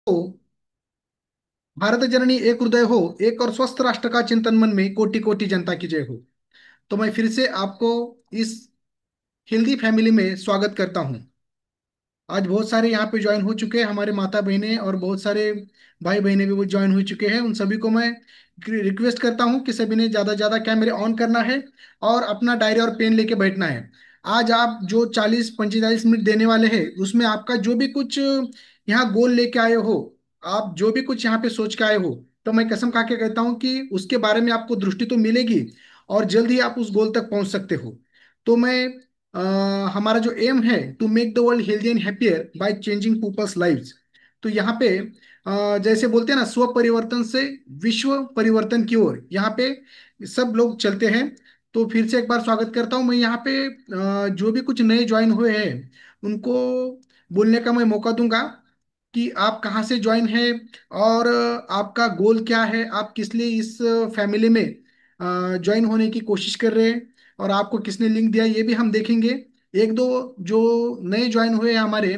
हो, भारत जननी एक हृदय हो, एक और स्वस्थ राष्ट्र का चिंतन मन में, कोटि कोटि जनता की जय हो। तो मैं फिर से आपको इस हेल्दी फैमिली में स्वागत करता हूं। आज बहुत सारे यहाँ पे ज्वाइन हो चुके हैं, हमारे माता बहनें और बहुत सारे भाई बहनें भी वो ज्वाइन हो चुके हैं। उन सभी को मैं रिक्वेस्ट करता हूँ कि सभी ने ज़्यादा ज़्यादा कैमरे ऑन करना है और अपना डायरी और पेन लेके बैठना है। आज आप जो 40 45 मिनट देने वाले हैं, उसमें आपका जो भी कुछ यहाँ गोल लेके आए हो, आप जो भी कुछ यहाँ पे सोच के आए हो, तो मैं कसम खा के कहता हूँ कि उसके बारे में आपको दृष्टि तो मिलेगी और जल्द ही आप उस गोल तक पहुंच सकते हो। तो मैं अ, हमारा जो एम है, to make the world healthy and happier by changing people's lives. तो यहाँ पे जैसे बोलते हैं ना, स्व परिवर्तन से विश्व परिवर्तन की ओर यहाँ पे सब लोग चलते हैं। तो फिर से एक बार स्वागत करता हूँ मैं यहाँ पे। जो भी कुछ नए ज्वाइन हुए हैं, उनको बोलने का मैं मौका दूंगा कि आप कहाँ से ज्वाइन है और आपका गोल क्या है, आप किस लिए इस फैमिली में ज्वाइन होने की कोशिश कर रहे हैं और आपको किसने लिंक दिया, ये भी हम देखेंगे। एक दो जो नए ज्वाइन हुए हैं हमारे,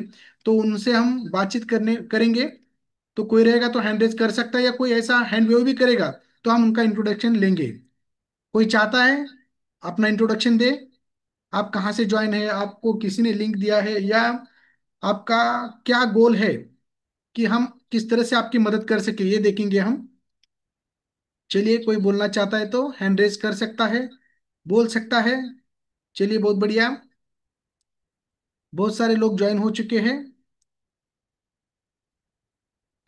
तो उनसे हम बातचीत करने करेंगे। तो कोई रहेगा तो हैंड रेज कर सकता है, या कोई ऐसा हैंड वेव भी करेगा तो हम उनका इंट्रोडक्शन लेंगे। कोई चाहता है अपना इंट्रोडक्शन दे? आप कहाँ से ज्वाइन है, आपको किसी ने लिंक दिया है, या आपका क्या गोल है कि हम किस तरह से आपकी मदद कर सके, ये देखेंगे हम। चलिए, कोई बोलना चाहता है तो हैंड रेज कर सकता है, बोल सकता है। चलिए, बहुत बढ़िया। बहुत सारे लोग ज्वाइन हो चुके हैं।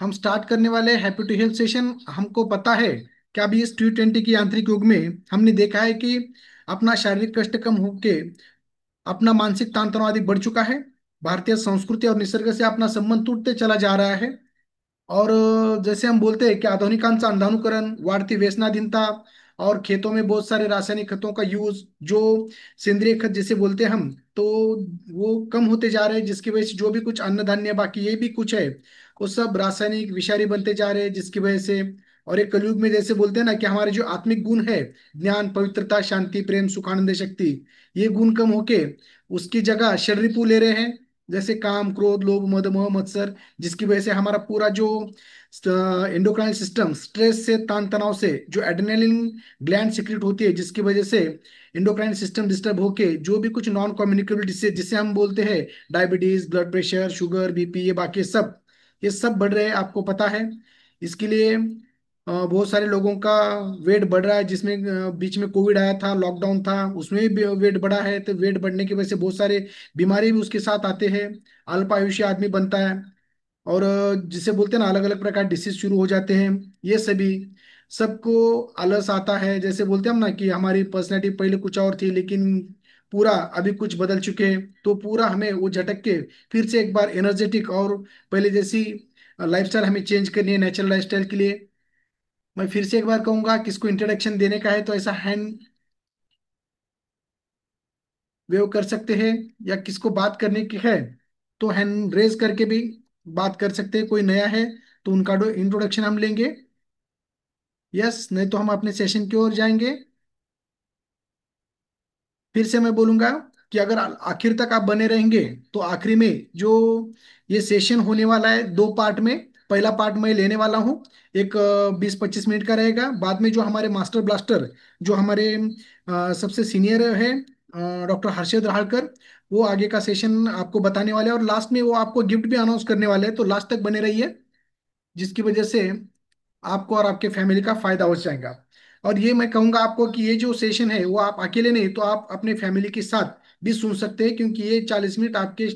हम स्टार्ट करने वाले हैप्पी टू हेल्थ सेशन। हमको पता है कि अभी इस T20 की यांत्रिक युग में हमने देखा है कि अपना शारीरिक कष्ट कम होके अपना मानसिक ताण तनाव आदि बढ़ चुका है। भारतीय संस्कृति और निसर्ग से अपना संबंध टूटते चला जा रहा है। और जैसे हम बोलते हैं कि आधुनिकांचा अंधानुकरण, वाढती व्यसनाधीनता और खेतों में बहुत सारे रासायनिक खतों का यूज, जो सेंद्रिय खत जिसे बोलते हैं हम, तो वो कम होते जा रहे हैं, जिसकी वजह से जो भी कुछ अन्न धान्य बाकी ये भी कुछ है, वो सब रासायनिक विषारी बनते जा रहे हैं, जिसकी वजह से। और एक कलयुग में जैसे बोलते हैं ना कि हमारे जो आत्मिक गुण है, ज्ञान, पवित्रता, शांति, प्रेम, सुख, आनंद, शक्ति, ये गुण कम होके उसकी जगह शरीर ले रहे हैं। जैसे काम, क्रोध, लोभ, मद, मोह, मत्सर, जिसकी वजह से हमारा पूरा जो एंडोक्राइन सिस्टम, स्ट्रेस से, तान तनाव से जो एड्रेनलिन ग्लैंड सिक्रेट होती है, जिसकी वजह से एंडोक्राइन सिस्टम डिस्टर्ब होके जो भी कुछ नॉन कम्युनिकेबल डिसीज जिसे हम बोलते हैं, diabetes, blood pressure, sugar, BP, ये बाकी सब, ये सब बढ़ रहे हैं, आपको पता है। इसके लिए बहुत सारे लोगों का वेट बढ़ रहा है, जिसमें बीच में कोविड आया था, लॉकडाउन था, उसमें भी वेट बढ़ा है। तो वेट बढ़ने की वजह से बहुत सारे बीमारी भी उसके साथ आते हैं। अल्पायुष्य आदमी बनता है और जिसे बोलते हैं ना, अलग अलग प्रकार डिसीज शुरू हो जाते हैं। ये सभी, सबको आलस आता है। जैसे बोलते हैं हम ना कि हमारी पर्सनैलिटी पहले कुछ और थी, लेकिन पूरा अभी कुछ बदल चुके हैं, तो पूरा हमें वो झटक के फिर से एक बार एनर्जेटिक और पहले जैसी लाइफस्टाइल हमें चेंज करनी है, नेचुरल लाइफस्टाइल के लिए। मैं फिर से एक बार कहूंगा, किसको इंट्रोडक्शन देने का है तो ऐसा हैंड वेव कर सकते हैं, या किसको बात करने की है तो हैंड रेज करके भी बात कर सकते हैं। कोई नया है तो उनका इंट्रोडक्शन हम लेंगे। यस, नहीं तो हम अपने सेशन की ओर जाएंगे। फिर से मैं बोलूंगा कि अगर आखिर तक आप बने रहेंगे तो आखिरी में जो ये सेशन होने वाला है, दो पार्ट में, पहला पार्ट मैं लेने वाला हूँ, एक 20 25 मिनट का रहेगा। बाद में जो हमारे मास्टर ब्लास्टर, जो हमारे सबसे सीनियर है, डॉक्टर हर्षद राहलकर, वो आगे का सेशन आपको बताने वाले हैं, और लास्ट में वो आपको गिफ्ट भी अनाउंस करने वाले हैं। तो लास्ट तक बने रहिए, जिसकी वजह से आपको और आपके फैमिली का फायदा हो जाएगा। और ये मैं कहूंगा आपको कि ये जो सेशन है वो आप अकेले नहीं, तो आप अपने फैमिली के साथ भी सुन सकते हैं, क्योंकि ये 40 मिनट आपके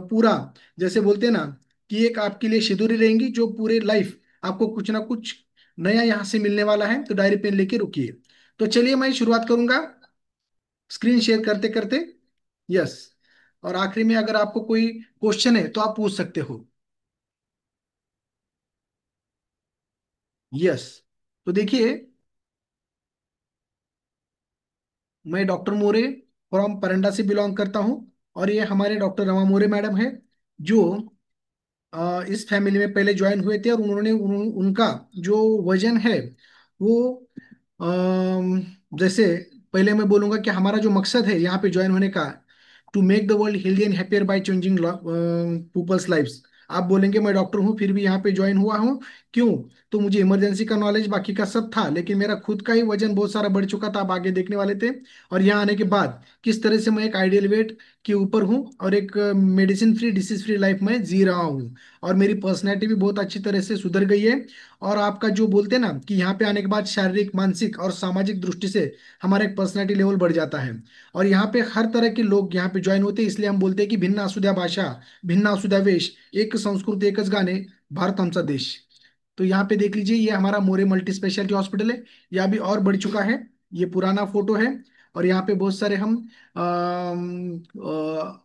पूरा, जैसे बोलते हैं ना कि एक आपके लिए सिंदूरी रहेंगी, जो पूरे लाइफ आपको कुछ ना कुछ नया यहाँ से मिलने वाला है। तो डायरी पेन लेके रुकिए। तो चलिए, मैं शुरुआत करूंगा स्क्रीन शेयर करते करते। यस। और आखिरी में अगर आपको कोई क्वेश्चन है तो आप पूछ सकते हो। यस। तो देखिए, मैं डॉक्टर मोरे फ्रॉम परंडा से बिलोंग करता हूँ, और ये हमारे डॉक्टर रमा मोरे मैडम है, जो इस फैमिली में पहले ज्वाइन हुए थे। और उनका जो वजन है वो, जैसे पहले मैं बोलूंगा कि हमारा जो मकसद है यहाँ पे ज्वाइन होने का, to make the world healthy and happier by changing people's lives. आप बोलेंगे मैं डॉक्टर हूँ फिर भी यहाँ पे ज्वाइन हुआ हूँ, क्यों? तो मुझे इमरजेंसी का नॉलेज बाकी का सब था, लेकिन मेरा खुद का ही वजन बहुत सारा बढ़ चुका था, आप आगे देखने वाले थे। और यहाँ आने के बाद किस तरह से मैं एक आइडियल वेट के ऊपर हूँ और एक medicine free disease free life में जी रहा हूँ। और मेरी पर्सनैलिटी भी बहुत अच्छी तरह से सुधर गई है। और आपका जो बोलते हैं ना कि यहाँ पे आने के बाद शारीरिक मानसिक और सामाजिक दृष्टि से हमारा एक पर्सनैलिटी लेवल बढ़ जाता है। और यहाँ पे हर तरह के लोग यहाँ पे ज्वाइन होते हैं, इसलिए हम बोलते हैं कि भिन्न आसुदा भाषा, भिन्न आसुदा वेश, एक संस्कृत एकच गाणे, भारत हमचा देश। तो यहाँ पे देख लीजिए, ये हमारा मोरे मल्टी स्पेशलिटी हॉस्पिटल है। ये अभी और बढ़ चुका है। ये पुराना फोटो है। और यहाँ पे बहुत सारे हम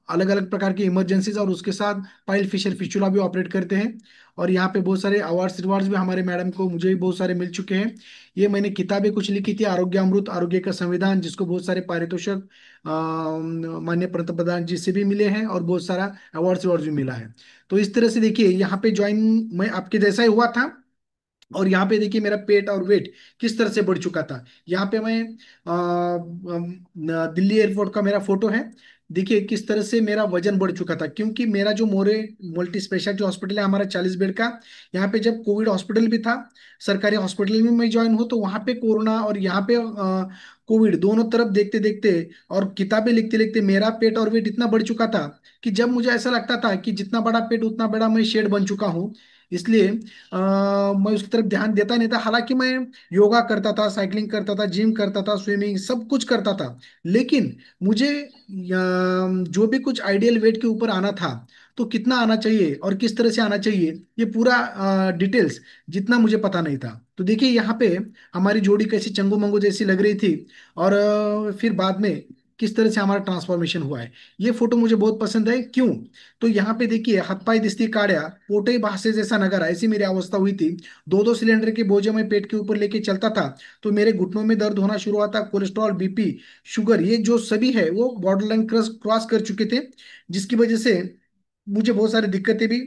अलग अलग प्रकार की इमरजेंसीज और उसके साथ पाइल फिशर फिस्चुला भी ऑपरेट करते हैं। और यहाँ पे बहुत सारे अवार्ड्स रिवार्ड्स भी हमारे मैडम को, मुझे भी बहुत सारे मिल चुके हैं। ये मैंने किताबें कुछ लिखी थी, आरोग्य अमृत, आरोग्य का संविधान, जिसको बहुत सारे पारितोषिक माननीय पंतप्रधान जी से भी मिले हैं और बहुत सारा अवार्ड्स रिवार्ड्स भी मिला है। तो इस तरह से देखिए, यहाँ पे ज्वाइन मैं आपके जैसा ही हुआ था। और यहाँ पे देखिए मेरा पेट और वेट किस तरह से बढ़ चुका था। यहाँ पे मैं दिल्ली एयरपोर्ट का मेरा फोटो है। देखिए किस तरह से मेरा वजन बढ़ चुका था, क्योंकि मेरा जो मोरे मल्टी स्पेशलिटी हॉस्पिटल है हमारा 40 बेड का, यहाँ पे जब कोविड हॉस्पिटल भी था, सरकारी हॉस्पिटल में मैं ज्वाइन हूँ, तो वहाँ पे कोरोना और यहाँ पे कोविड दोनों तरफ देखते देखते और किताबें लिखते लिखते मेरा पेट और वेट इतना बढ़ चुका था कि जब मुझे ऐसा लगता था कि जितना बड़ा पेट उतना बड़ा मैं शेड बन चुका हूँ। इसलिए मैं उसकी तरफ ध्यान देता नहीं था। हालांकि मैं योगा करता था, साइकिलिंग करता था, जिम करता था, स्विमिंग सब कुछ करता था, लेकिन मुझे जो भी कुछ आइडियल वेट के ऊपर आना था, तो कितना आना चाहिए और किस तरह से आना चाहिए, ये पूरा डिटेल्स जितना मुझे पता नहीं था। तो देखिए यहाँ पे हमारी जोड़ी कैसी चंगू मंगू जैसी लग रही थी। और फिर बाद में किस तरह से हमारा ट्रांसफॉर्मेशन हुआ है, ये फोटो मुझे बहुत पसंद है। क्यों? तो यहाँ पे देखिए, हाथपाई दिसती काड्या, पोटे भासे जैसा नगर, ऐसी मेरी अवस्था हुई थी। दो दो सिलेंडर के बोझे मैं पेट के ऊपर लेके चलता था, तो मेरे घुटनों में दर्द होना शुरू हुआ था। कोलेस्ट्रॉल, बीपी, शुगर, ये जो सभी है वो बॉर्डर लाइन क्रॉस क्रॉस कर चुके थे, जिसकी वजह से मुझे बहुत सारी दिक्कतें भी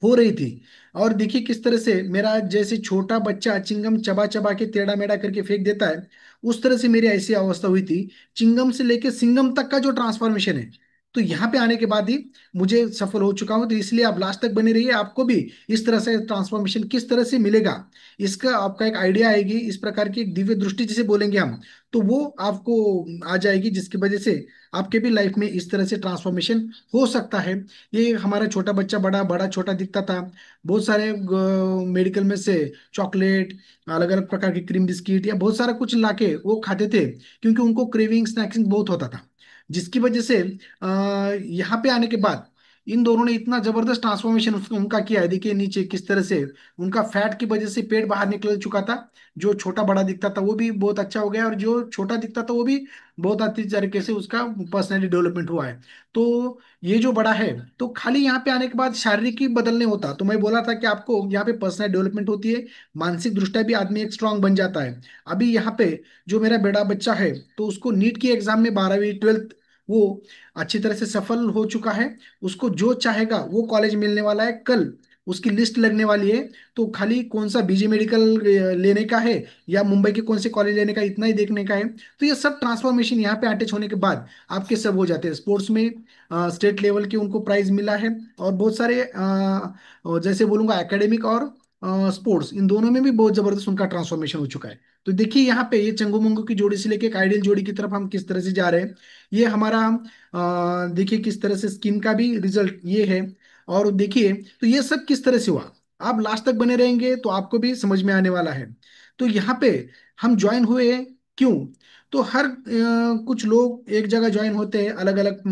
हो रही थी। और देखिए किस तरह से मेरा, जैसे छोटा बच्चा चिंगम चबा चबा के टेढ़ा मेढ़ा करके फेंक देता है, उस तरह से मेरी ऐसी अवस्था हुई थी। चिंगम से लेके सिंगम तक का जो ट्रांसफॉर्मेशन है, तो यहाँ पे आने के बाद ही मुझे सफल हो चुका हूँ। तो इसलिए आप लास्ट तक बने रहिए, आपको भी इस तरह से ट्रांसफॉर्मेशन किस तरह से मिलेगा, इसका आपका एक आइडिया आएगी। इस प्रकार की एक दिव्य दृष्टि जिसे बोलेंगे हम, तो वो आपको आ जाएगी, जिसकी वजह से आपके भी लाइफ में इस तरह से ट्रांसफॉर्मेशन हो सकता है। ये हमारा छोटा बच्चा बड़ा बड़ा छोटा दिखता था। बहुत सारे मेडिकल में से चॉकलेट, अलग अलग प्रकार के क्रीम बिस्किट या बहुत सारा कुछ लाके वो खाते थे, क्योंकि उनको क्रेविंग स्नैक्सिंग बहुत होता था। जिसकी वजह से यहाँ पे आने के बाद इन दोनों ने इतना जबरदस्त ट्रांसफॉर्मेशन उनका किया है। देखिए नीचे किस तरह से उनका फैट की वजह से पेट बाहर निकल चुका था। जो छोटा बड़ा दिखता था वो भी बहुत अच्छा हो गया, और जो छोटा दिखता था वो भी बहुत अच्छी तरीके से उसका पर्सनैलिटी डेवलपमेंट हुआ है। तो ये जो बड़ा है, तो खाली यहाँ पे आने के बाद शारीरिक ही बदलने होता, तो मैं बोला था कि आपको यहाँ पे पर्सनल डेवलपमेंट होती है, मानसिक दृष्टया भी आदमी एक स्ट्रांग बन जाता है। अभी यहाँ पे जो मेरा बड़ा बच्चा है, तो उसको नीट की एग्जाम में 12वीं 12th वो अच्छी तरह से सफल हो चुका है। उसको जो चाहेगा वो कॉलेज मिलने वाला है, कल उसकी लिस्ट लगने वाली है। तो खाली कौन सा बीजे मेडिकल लेने का है या मुंबई के कौन से कॉलेज लेने का, इतना ही देखने का है। तो ये सब ट्रांसफॉर्मेशन यहाँ पे अटैच होने के बाद आपके सब हो जाते हैं। स्पोर्ट्स में स्टेट लेवल के उनको प्राइज मिला है, और बहुत सारे जैसे बोलूंगा एकेडमिक और स्पोर्ट्स, इन दोनों में भी बहुत जबरदस्त उनका ट्रांसफॉर्मेशन हो चुका है। तो देखिए यहाँ पे ये चंगू मंगू की जोड़ी से लेके एक आइडियल जोड़ी की तरफ हम किस तरह से जा रहे हैं। ये हमारा देखिए किस तरह से स्किन का भी रिजल्ट ये है। और देखिए, तो ये सब किस तरह से हुआ, आप लास्ट तक बने रहेंगे तो आपको भी समझ में आने वाला है। तो यहाँ पे हम ज्वाइन हुए क्यों? तो हर कुछ लोग एक जगह ज्वाइन होते हैं, अलग अलग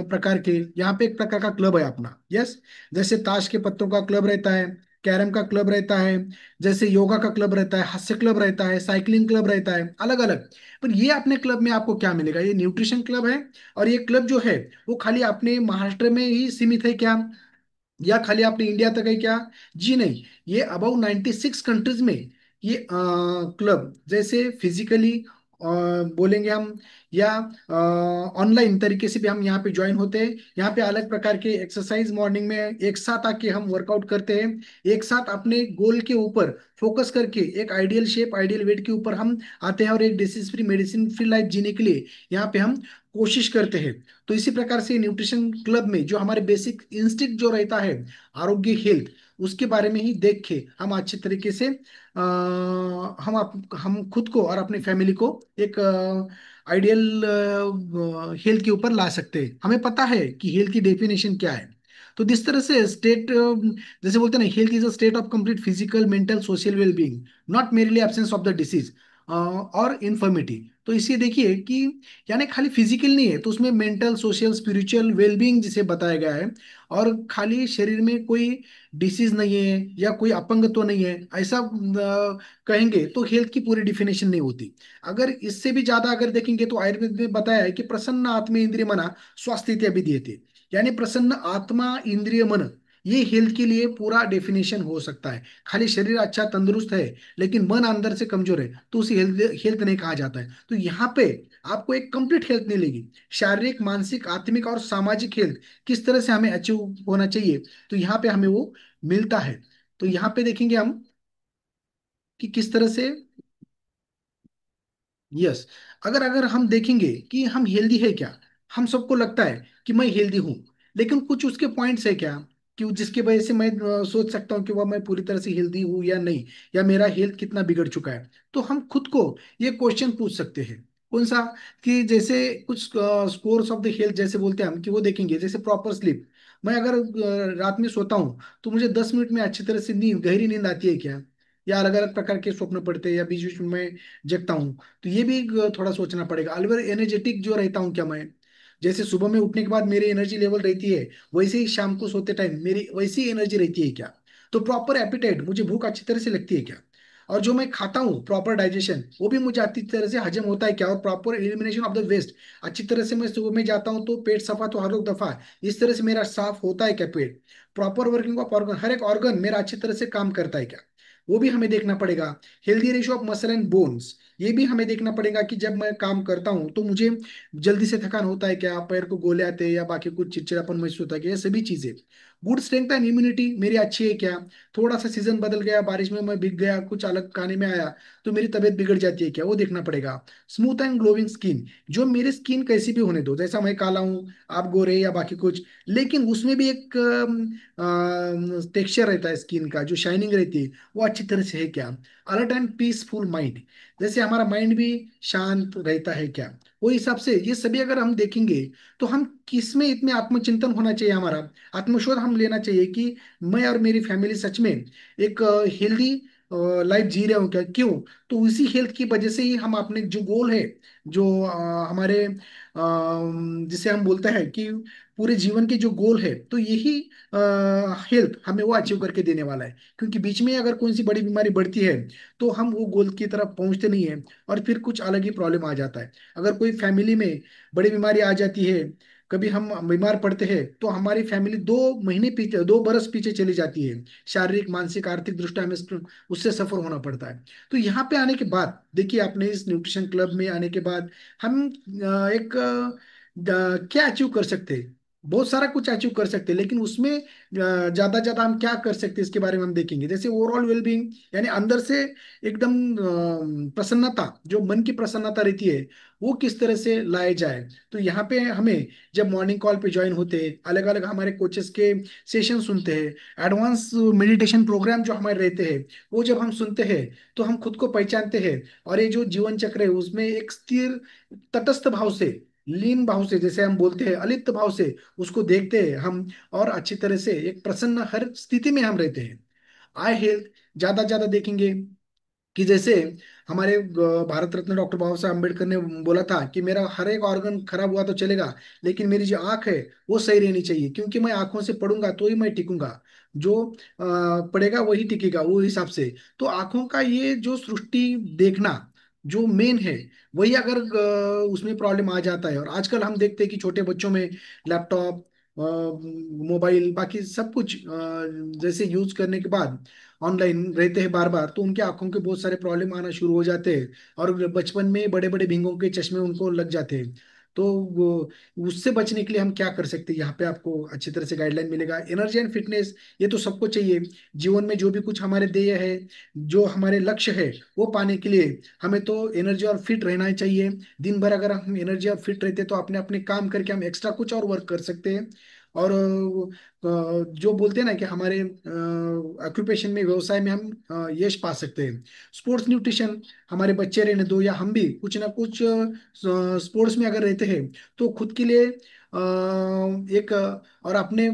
प्रकार के। यहाँ पे एक प्रकार का क्लब है अपना, यस। जैसे ताश के पत्तों का क्लब रहता है, कैरम का क्लब रहता है, जैसे योगा का क्लब रहता है, हास्य क्लब रहता है, साइकिलिंग क्लब रहता है, अलग अलग। पर ये अपने क्लब में आपको क्या मिलेगा? ये न्यूट्रिशन क्लब है। और ये क्लब जो है वो खाली अपने महाराष्ट्र में ही सीमित है क्या, या खाली आपने इंडिया तक है क्या? जी नहीं, ये अबाउट 96 कंट्रीज में ये क्लब, जैसे फिजिकली बोलेंगे हम, या ऑनलाइन तरीके से भी हम यहाँ पे ज्वाइन होते हैं। यहाँ पे अलग प्रकार के एक्सरसाइज मॉर्निंग में एक साथ आके हम वर्कआउट करते हैं, एक साथ अपने गोल के ऊपर फोकस करके एक आइडियल शेप आइडियल वेट के ऊपर हम आते हैं, और एक disease free medicine free life जीने के लिए यहाँ पे हम कोशिश करते हैं। तो इसी प्रकार से न्यूट्रिशन क्लब में जो हमारे बेसिक इंस्टिंक्ट जो रहता है, आरोग्य हेल्थ, उसके बारे में ही देख के हम अच्छे तरीके से हम खुद को और अपनी फैमिली को एक आइडियल हेल्थ के ऊपर ला सकते हैं। हमें पता है कि हेल्थ की डेफिनेशन क्या है। तो जिस तरह से स्टेट, जैसे बोलते हैं ना, health is a state of complete physical mental social wellbeing, not merely absence of the disease और इन्फर्मिटी। तो इसे देखिए कि यानी खाली फिजिकल नहीं है, तो उसमें मेंटल सोशल स्पिरिचुअल वेलबींग जिसे बताया गया है। और खाली शरीर में कोई डिसीज नहीं है या कोई अपंगत्व नहीं है, ऐसा कहेंगे तो हेल्थ की पूरी डिफिनेशन नहीं होती। अगर इससे भी ज्यादा अगर देखेंगे तो आयुर्वेद में बताया है कि प्रसन्न आत्मा इंद्रिय मना स्वास्थ्य इत्यादि दिए थे। यानी प्रसन्न आत्मा इंद्रिय मन, ये हेल्थ के लिए पूरा डेफिनेशन हो सकता है। खाली शरीर अच्छा तंदुरुस्त है लेकिन मन अंदर से कमजोर है तो उसे हेल्थ हेल्थ नहीं कहा जाता है। तो यहाँ पे आपको एक कंप्लीट हेल्थ मिलेगी, शारीरिक मानसिक आत्मिक और सामाजिक हेल्थ किस तरह से हमें अचीव होना चाहिए, तो यहाँ पे हमें वो मिलता है। तो यहाँ पे देखेंगे हम कि किस तरह से, यस, अगर अगर हम देखेंगे कि हम हेल्दी है क्या, हम सबको लगता है कि मैं हेल्दी हूं, लेकिन कुछ उसके पॉइंट्स है क्या कि जिसकी वजह से मैं सोच सकता हूँ कि वह मैं पूरी तरह से हेल्दी हूँ या नहीं, या मेरा हेल्थ कितना बिगड़ चुका है। तो हम खुद को ये क्वेश्चन पूछ सकते हैं। कौन सा? कि जैसे कुछ स्कोर्स ऑफ द हेल्थ जैसे बोलते हैं हम, कि वो देखेंगे जैसे प्रॉपर स्लीप। मैं अगर रात में सोता हूँ तो मुझे 10 मिनट में अच्छी तरह से नींद, गहरी नींद आती है क्या, या अलग अलग प्रकार के स्वप्न पड़ते हैं, या बीच बीच में मैं जगता हूँ। तो ये भी थोड़ा सोचना पड़ेगा। अलवर एनर्जेटिक जो रहता हूँ क्या मैं, जैसे सुबह में उठने के बाद मेरी एनर्जी लेवल रहती है, वैसे ही शाम को सोते टाइम मेरी वैसी एनर्जी रहती है क्या। तो प्रॉपर एपिटाइट, मुझे भूख अच्छी तरह से लगती है क्या, और जो मैं खाता हूँ प्रॉपर डाइजेशन वो भी मुझे अच्छी तरह से हजम होता है क्या, और proper elimination of the waste, अच्छी तरह से मैं सुबह में जाता हूँ तो पेट सफा तो हर एक दफा इस तरह से मेरा साफ होता है क्या पेट, प्रॉपर वर्किंग ऑफ ऑर्गन, हर एक ऑर्गन मेरा अच्छी तरह से काम करता है क्या, वो भी हमें देखना पड़ेगा। Healthy ratio of muscle and bones, ये भी हमें देखना पड़ेगा कि जब मैं काम करता हूँ तो मुझे जल्दी से थकान होता है क्या, पैर को गोले आते हैं या बाकी कुछ चिड़चिड़ापन महसूस होता है क्या, ये सभी चीजें। गुड स्ट्रेंथ एंड इम्यूनिटी मेरी अच्छी है क्या, थोड़ा सा सीजन बदल गया, बारिश में मैं भीग गया, कुछ अलग खाने में आया तो मेरी तबीयत बिगड़ जाती है क्या, वो देखना पड़ेगा। स्मूथ एंड ग्लोइंग स्किन, जो मेरी स्किन कैसी भी होने दो, जैसा मैं काला हूँ आप गोरे या बाकी कुछ, लेकिन उसमें भी एक टेक्सचर रहता है स्किन का, जो शाइनिंग रहती है वो अच्छी तरह से है क्या। अलर्ट एंड पीसफुल माइंड, जैसे हमारा माइंड भी शांत रहता है क्या, वो हिसाब से ये सभी अगर हम देखेंगे तो हम किस में इतने आत्मचिंतन होना चाहिए, हमारा आत्मशोध हम लेना चाहिए कि मैं और मेरी फैमिली सच में एक हेल्दी लाइफ जी रहे हो क्या, क्यों। तो उसी हेल्थ की वजह से ही हम अपने जो गोल है, जो हमारे जिसे हम बोलते हैं कि पूरे जीवन के जो गोल है, तो यही हेल्थ हमें वो अचीव करके देने वाला है। क्योंकि बीच में अगर कोई सी बड़ी बीमारी बढ़ती है तो हम वो गोल की तरफ पहुंचते नहीं है, और फिर कुछ अलग ही प्रॉब्लम आ जाता है। अगर कोई फैमिली में बड़ी बीमारी आ जाती है, कभी हम बीमार पड़ते हैं, तो हमारी फैमिली 2 महीने पीछे, 2 बरस पीछे चली जाती है, शारीरिक मानसिक आर्थिक दृष्टि हमें उससे सफर होना पड़ता है। तो यहाँ पे आने के बाद देखिए, आपने इस न्यूट्रिशन क्लब में आने के बाद हम एक क्या अचीव कर सकते हैं, बहुत सारा कुछ अचीव कर सकते हैं, लेकिन उसमें ज्यादा ज्यादा हम क्या कर सकते हैं इसके बारे में हम देखेंगे। जैसे ओवरऑल वेलबींग, यानी अंदर से एकदम प्रसन्नता, जो मन की प्रसन्नता रहती है, वो किस तरह से लाए जाए। तो यहाँ पे हमें जब मॉर्निंग कॉल पे ज्वाइन होते हैं, अलग अलग हमारे कोचेस के सेशन सुनते हैं, एडवांस मेडिटेशन प्रोग्राम जो हमारे रहते हैं, वो जब हम सुनते हैं तो हम खुद को पहचानते हैं। और ये जो जीवन चक्र है उसमें एक स्थिर तटस्थ भाव से, लीन भाव से, जैसे हम बोलते हैं अलिप्त भाव से उसको देखते हैं हम, और अच्छी तरह से एक प्रसन्न हर स्थिति में हम रहते हैं। आई हेल्थ ज्यादा ज्यादा देखेंगे कि जैसे हमारे भारत रत्न डॉक्टर बाबा साहब अम्बेडकर ने बोला था कि मेरा हर एक ऑर्गन खराब हुआ तो चलेगा, लेकिन मेरी जो आंख है वो सही रहनी चाहिए, क्योंकि मैं आंखों से पढ़ूंगा तो ही मैं टिकूंगा, जो पढ़ेगा वही टिकेगा वो हिसाब से। तो आंखों का ये जो सृष्टि देखना जो मेन है, वही अगर उसमें प्रॉब्लम आ जाता है, और आजकल हम देखते हैं कि छोटे बच्चों में लैपटॉप, मोबाइल बाकी सब कुछ जैसे यूज करने के बाद ऑनलाइन रहते हैं बार बार, तो उनके आंखों के बहुत सारे प्रॉब्लम आना शुरू हो जाते हैं, और बचपन में बड़े बड़े भिंगों के चश्मे उनको लग जाते हैं। तो वो उससे बचने के लिए हम क्या कर सकते हैं, यहाँ पे आपको अच्छी तरह से गाइडलाइन मिलेगा। एनर्जी एंड फिटनेस ये तो सबको चाहिए। जीवन में जो भी कुछ हमारे ध्येय है, जो हमारे लक्ष्य है, वो पाने के लिए हमें तो एनर्जी और फिट रहना ही चाहिए। दिन भर अगर हम एनर्जी और फिट रहते हैं तो अपने अपने काम करके हम एक्स्ट्रा कुछ और वर्क कर सकते हैं। और जो बोलते हैं ना कि हमारे ऑक्यूपेशन में, व्यवसाय में हम यश पा सकते हैं। स्पोर्ट्स न्यूट्रिशन, हमारे बच्चे रहने दो या हम भी कुछ ना कुछ स्पोर्ट्स में अगर रहते हैं तो खुद के लिए एक और अपने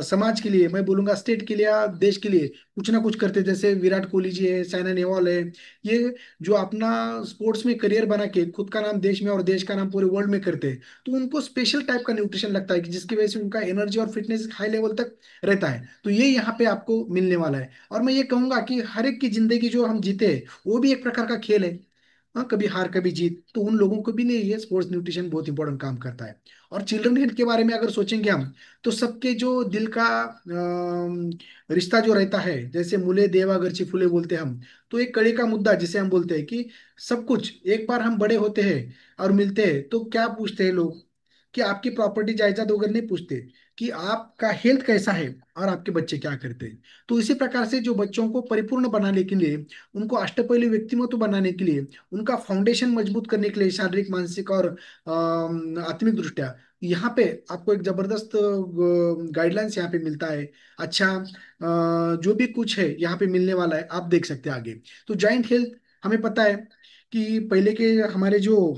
समाज के लिए, मैं बोलूंगा स्टेट के लिए या देश के लिए कुछ ना कुछ करते हैं। जैसे विराट कोहली जी है, साइना नेहवाल है, ये जो अपना स्पोर्ट्स में करियर बना के खुद का नाम देश में और देश का नाम पूरे वर्ल्ड में करते हैं, तो उनको स्पेशल टाइप का न्यूट्रिशन लगता है कि जिसकी वजह से उनका एनर्जी और फिटनेस हाई लेवल तक रहता है। तो ये यहाँ पे आपको मिलने वाला है। और मैं ये कहूंगा कि हर एक की जिंदगी जो हम जीते हैं वो भी एक प्रकार का खेल है। हाँ, कभी हार कभी जीत, तो उन लोगों को भी लिए ये स्पोर्ट्स न्यूट्रिशन बहुत इंपॉर्टेंट काम करता है। और चिल्ड्रन हेल्थ के बारे में अगर सोचेंगे हम, तो सबके जो दिल का रिश्ता जो रहता है, जैसे मूले देवा घरची फूले बोलते हैं हम, तो एक कड़ी का मुद्दा जिसे हम बोलते हैं कि सब कुछ एक बार हम बड़े होते हैं और मिलते हैं तो क्या पूछते हैं लोग, कि आपकी प्रॉपर्टी जायदाद वगैरह नहीं पूछते, कि आपका हेल्थ कैसा है और आपके बच्चे क्या करते हैं। तो इसी प्रकार से जो बच्चों को परिपूर्ण बनाने के लिए, उनको अष्टपैलू व्यक्तिमत्व बनाने के लिए, उनका फाउंडेशन मजबूत करने के लिए, शारीरिक मानसिक और आत्मिक दृष्टिया, यहाँ पे आपको एक जबरदस्त गाइडलाइंस यहाँ पे मिलता है। अच्छा, जो भी कुछ है यहाँ पे मिलने वाला है, आप देख सकते हैं आगे। तो जॉइंट हेल्थ, हमें पता है कि पहले के हमारे जो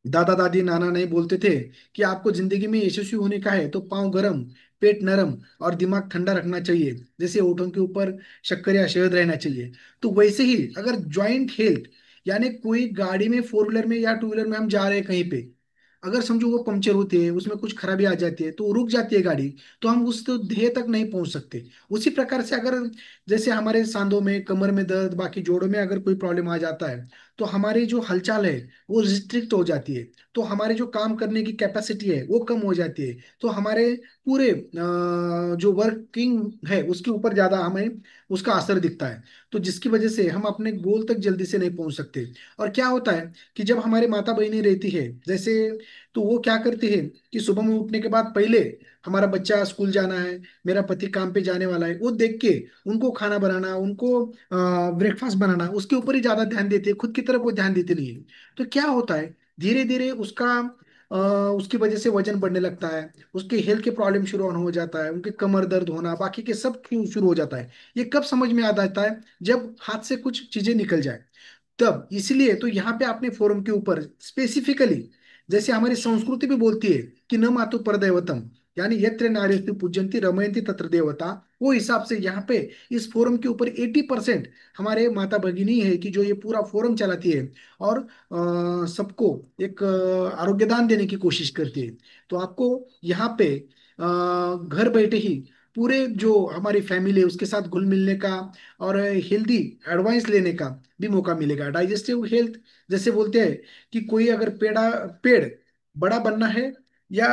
दादा दादी नाना नहीं बोलते थे कि आपको जिंदगी में यशस्वी होने का है तो पाँव गरम, पेट नरम और दिमाग ठंडा रखना चाहिए। जैसे होठों के ऊपर शक्कर या शहद रहना चाहिए। तो वैसे ही अगर ज्वाइंट हेल्थ, यानी कोई गाड़ी में, फोर व्हीलर में या टू व्हीलर में हम जा रहे हैं कहीं पे, अगर समझो वो पंक्चर होती है, उसमें कुछ खराबी आ जाती है तो रुक जाती है गाड़ी, तो हम उस ध्येय तक नहीं पहुंच सकते। उसी प्रकार से अगर जैसे हमारे सांधों में, कमर में दर्द, बाकी जोड़ों में अगर कोई प्रॉब्लम आ जाता है, तो हमारी जो हलचाल है वो रिस्ट्रिक्ट हो जाती है। तो हमारे जो काम करने की कैपेसिटी है वो कम हो जाती है। तो हमारे पूरे जो वर्किंग है उसके ऊपर ज्यादा हमें उसका असर दिखता है। तो जिसकी वजह से हम अपने गोल तक जल्दी से नहीं पहुंच सकते। और क्या होता है कि जब हमारे माता बहनें रहती है जैसे, तो वो क्या करते हैं कि सुबह में उठने के बाद पहले हमारा बच्चा स्कूल जाना है, मेरा पति काम पे जाने वाला है, वो देख के उनको खाना बनाना, उनको ब्रेकफास्ट बनाना, उसके ऊपर ही ज्यादा ध्यान देते हैं, खुद की तरफ वो ध्यान देते नहीं है। तो क्या होता है, धीरे धीरे उसका उसकी वजह से वजन बढ़ने लगता है, उसके हेल्थ के प्रॉब्लम शुरू होना हो जाता है, उनके कमर दर्द होना, बाकी के सब शुरू हो जाता है। ये कब समझ में आ जाता है, जब हाथ से कुछ चीजें निकल जाए तब। इसलिए तो यहाँ पे आपने फोरम के ऊपर स्पेसिफिकली, जैसे हमारी संस्कृति भी बोलती है कि न मातु परदैवतम, यानी यत्र नार्यस्तु पूज्यंती रमयंती तत्र देवता, वो हिसाब से यहाँ पे इस फोरम के ऊपर 80% हमारे माता भगिनी है कि जो ये पूरा फोरम चलाती है और सबको एक आरोग्यदान देने की कोशिश करती है। तो आपको यहाँ पे घर बैठे ही पूरे जो हमारी फैमिली है उसके साथ घुल मिलने का और हेल्दी एडवाइस लेने का भी मौका मिलेगा। डाइजेस्टिव हेल्थ, जैसे बोलते हैं कि कोई अगर पेड़ बड़ा बनना है या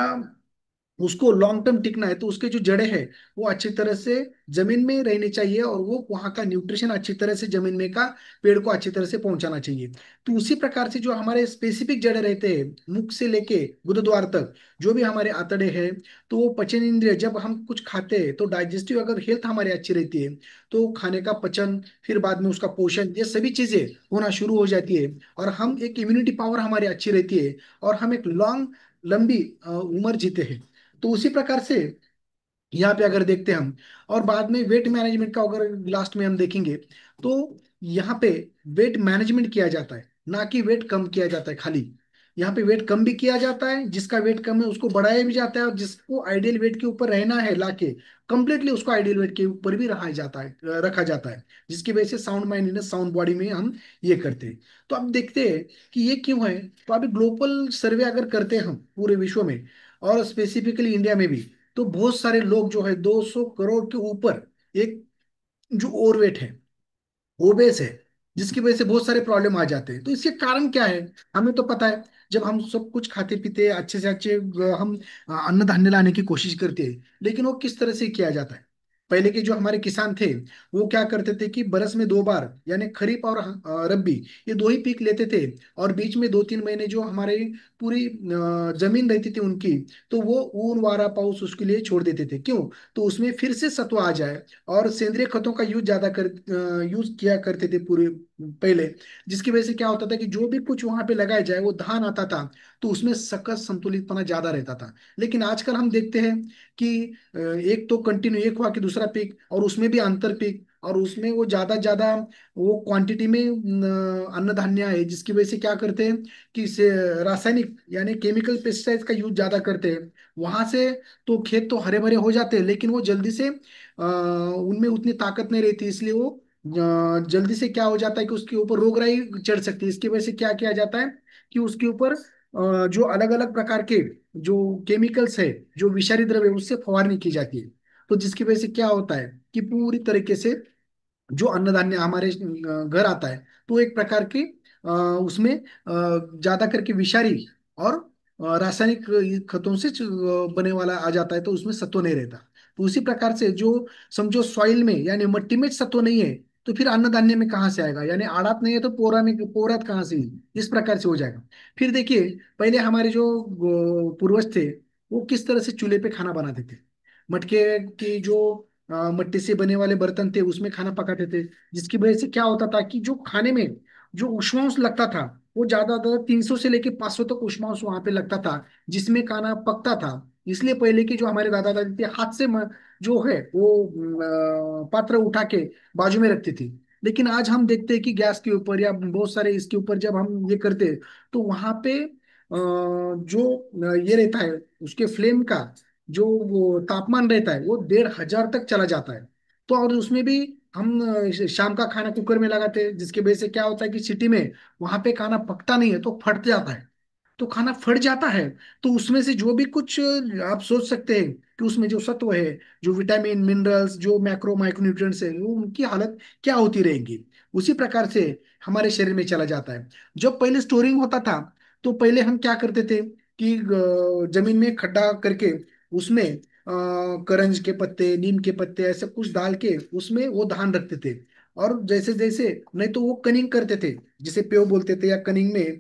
उसको लॉन्ग टर्म टिकना है, तो उसके जो जड़ें हैं वो अच्छी तरह से जमीन में रहनी चाहिए और वो वहाँ का न्यूट्रिशन अच्छी तरह से जमीन में का पेड़ को अच्छी तरह से पहुंचाना चाहिए। तो उसी प्रकार से जो हमारे स्पेसिफिक जड़ें रहते हैं मुख से लेके गुरुद्वार तक, जो भी हमारे आंतड़े हैं, तो वो पचन इंद्रिय, जब हम कुछ खाते हैं तो डाइजेस्टिव अगर हेल्थ हमारी अच्छी रहती है तो खाने का पचन, फिर बाद में उसका पोषण, ये सभी चीजें होना शुरू हो जाती है। और हम एक इम्यूनिटी पावर हमारी अच्छी रहती है और हम एक लॉन्ग, लंबी उम्र जीते हैं। तो उसी प्रकार से यहाँ पे अगर देखते हैं हम, और बाद में वेट मैनेजमेंट का अगर लास्ट में हम देखेंगे, तो यहाँ पे वेट मैनेजमेंट किया जाता है, ना कि वेट कम किया जाता है खाली। यहाँ पे वेट कम भी किया जाता है, जिसका वेट कम है उसको बढ़ाया भी जाता है, और जिसको आइडियल वेट के ऊपर रहना है लाके कंप्लीटली उसको आइडियल वेट के ऊपर भी रखा जाता है। जिसकी वजह से sound mind in sound body में हम ये करते हैं। तो अब देखते हैं कि ये क्यों है। तो अभी ग्लोबल सर्वे अगर करते हैं हम पूरे विश्व में और स्पेसिफिकली इंडिया में भी, तो बहुत सारे लोग जो है 200 करोड़ के ऊपर एक जो ओवरवेट है, ओबेस है, जिसकी वजह से बहुत सारे प्रॉब्लम आ जाते हैं। तो इसके कारण क्या है, हमें तो पता है। जब हम सब कुछ खाते पीते अच्छे से अच्छे हम अन्न धान्य लाने की कोशिश करते हैं, लेकिन वो किस तरह से किया जाता है। पहले के जो हमारे किसान थे वो क्या करते थे कि बरस में 2 बार यानी खरीफ और रबी, ये दो ही पीक लेते थे। और बीच में 2-3 महीने जो हमारे पूरी जमीन रहती थी उनकी, तो वो ऊन वारा पाउस उसके लिए छोड़ देते थे। क्यों? तो उसमें फिर से सत्व आ जाए। और सेंद्रिय खतों का यूज ज्यादा यूज किया करते थे पूरे पहले, जिसकी वजह से क्या होता था कि जो भी कुछ वहां पे लगाया जाए वो धान आता था, तो उसमें सकस संतुलितपना ज्यादा रहता था। लेकिन आजकल हम देखते हैं कि एक तो कंटिन्यू एक हुआ कि दूसरा पीक, और उसमें भी अंतर पीक, और उसमें वो ज्यादा वो क्वांटिटी में अन्न धान्य है, जिसकी वजह से क्या करते हैं कि रासायनिक यानी केमिकल पेस्टिसाइड्स का यूज ज्यादा करते हैं वहां से। तो खेत तो हरे भरे हो जाते हैं, लेकिन वो जल्दी से उनमें उतनी ताकत नहीं रहती, इसलिए वो जल्दी से क्या हो जाता है कि उसके ऊपर रोगराई चढ़ सकती है। इसकी वजह से क्या किया जाता है कि उसके ऊपर जो अलग अलग प्रकार के जो केमिकल्स है, जो विषारी द्रव्य है, उससे फवारनी की जाती है। तो जिसकी वजह से क्या होता है कि पूरी तरीके से जो अन्नधान्य हमारे घर आता है, तो एक प्रकार की उसमें ज्यादा करके विषारी और रासायनिक खतों से बने वाला आ जाता है, तो उसमें सत्व नहीं रहता। तो उसी प्रकार से जो समझो सॉइल में यानी मट्टी में सत्व नहीं है, तो फिर अन्नधान्य में कहाँ से आएगा? यानी आड़ात नहीं है तो पोरा में पोरात कहाँ से? इस प्रकार से हो जाएगा। फिर देखिए, पहले हमारे जो पूर्वज थे वो किस तरह से चूल्हे पे खाना बनाते थे। मटके की जो मिट्टी से बने वाले बर्तन थे उसमें खाना पकाते थे, जिसकी वजह से क्या होता था कि जो खाने में जो उष्मांश लगता था वो ज्यादा 300 से लेके 500 तक उष्मांश वहां पे लगता था, जिसमें खाना पकता था। इसलिए पहले के जो हमारे दादा दादी थे हाथ से जो है वो पात्र उठा के बाजू में रखती थी। लेकिन आज हम देखते हैं कि गैस के ऊपर या बहुत सारे इसके ऊपर जब हम ये करते हैं, तो वहां पे जो ये रहता है उसके फ्लेम का जो वो तापमान रहता है वो 1,500 तक चला जाता है। तो और उसमें भी हम शाम का खाना कुकर में लगाते हैं, जिसकी वजह से क्या होता है कि सिटी में वहां पे खाना पकता नहीं है तो फट जाता है। तो खाना फट जाता है, तो उसमें से जो भी कुछ आप सोच सकते हैं कि उसमें जो सत्व है, जो विटामिन मिनरल्स जो मैक्रो माइक्रोन्यूट्रिएंट्स है, वो उनकी हालत क्या होती रहेगी? उसी प्रकार से हमारे शरीर में चला जाता है। जब पहले स्टोरिंग होता था, तो पहले हम क्या करते थे कि जमीन में खड्डा करके उसमें करंज के पत्ते नीम के पत्ते ऐसे कुछ डाल के उसमें वो धान रखते थे। और जैसे जैसे नहीं तो वो कनिंग करते थे, जिसे प्यो बोलते थे, या कनिंग में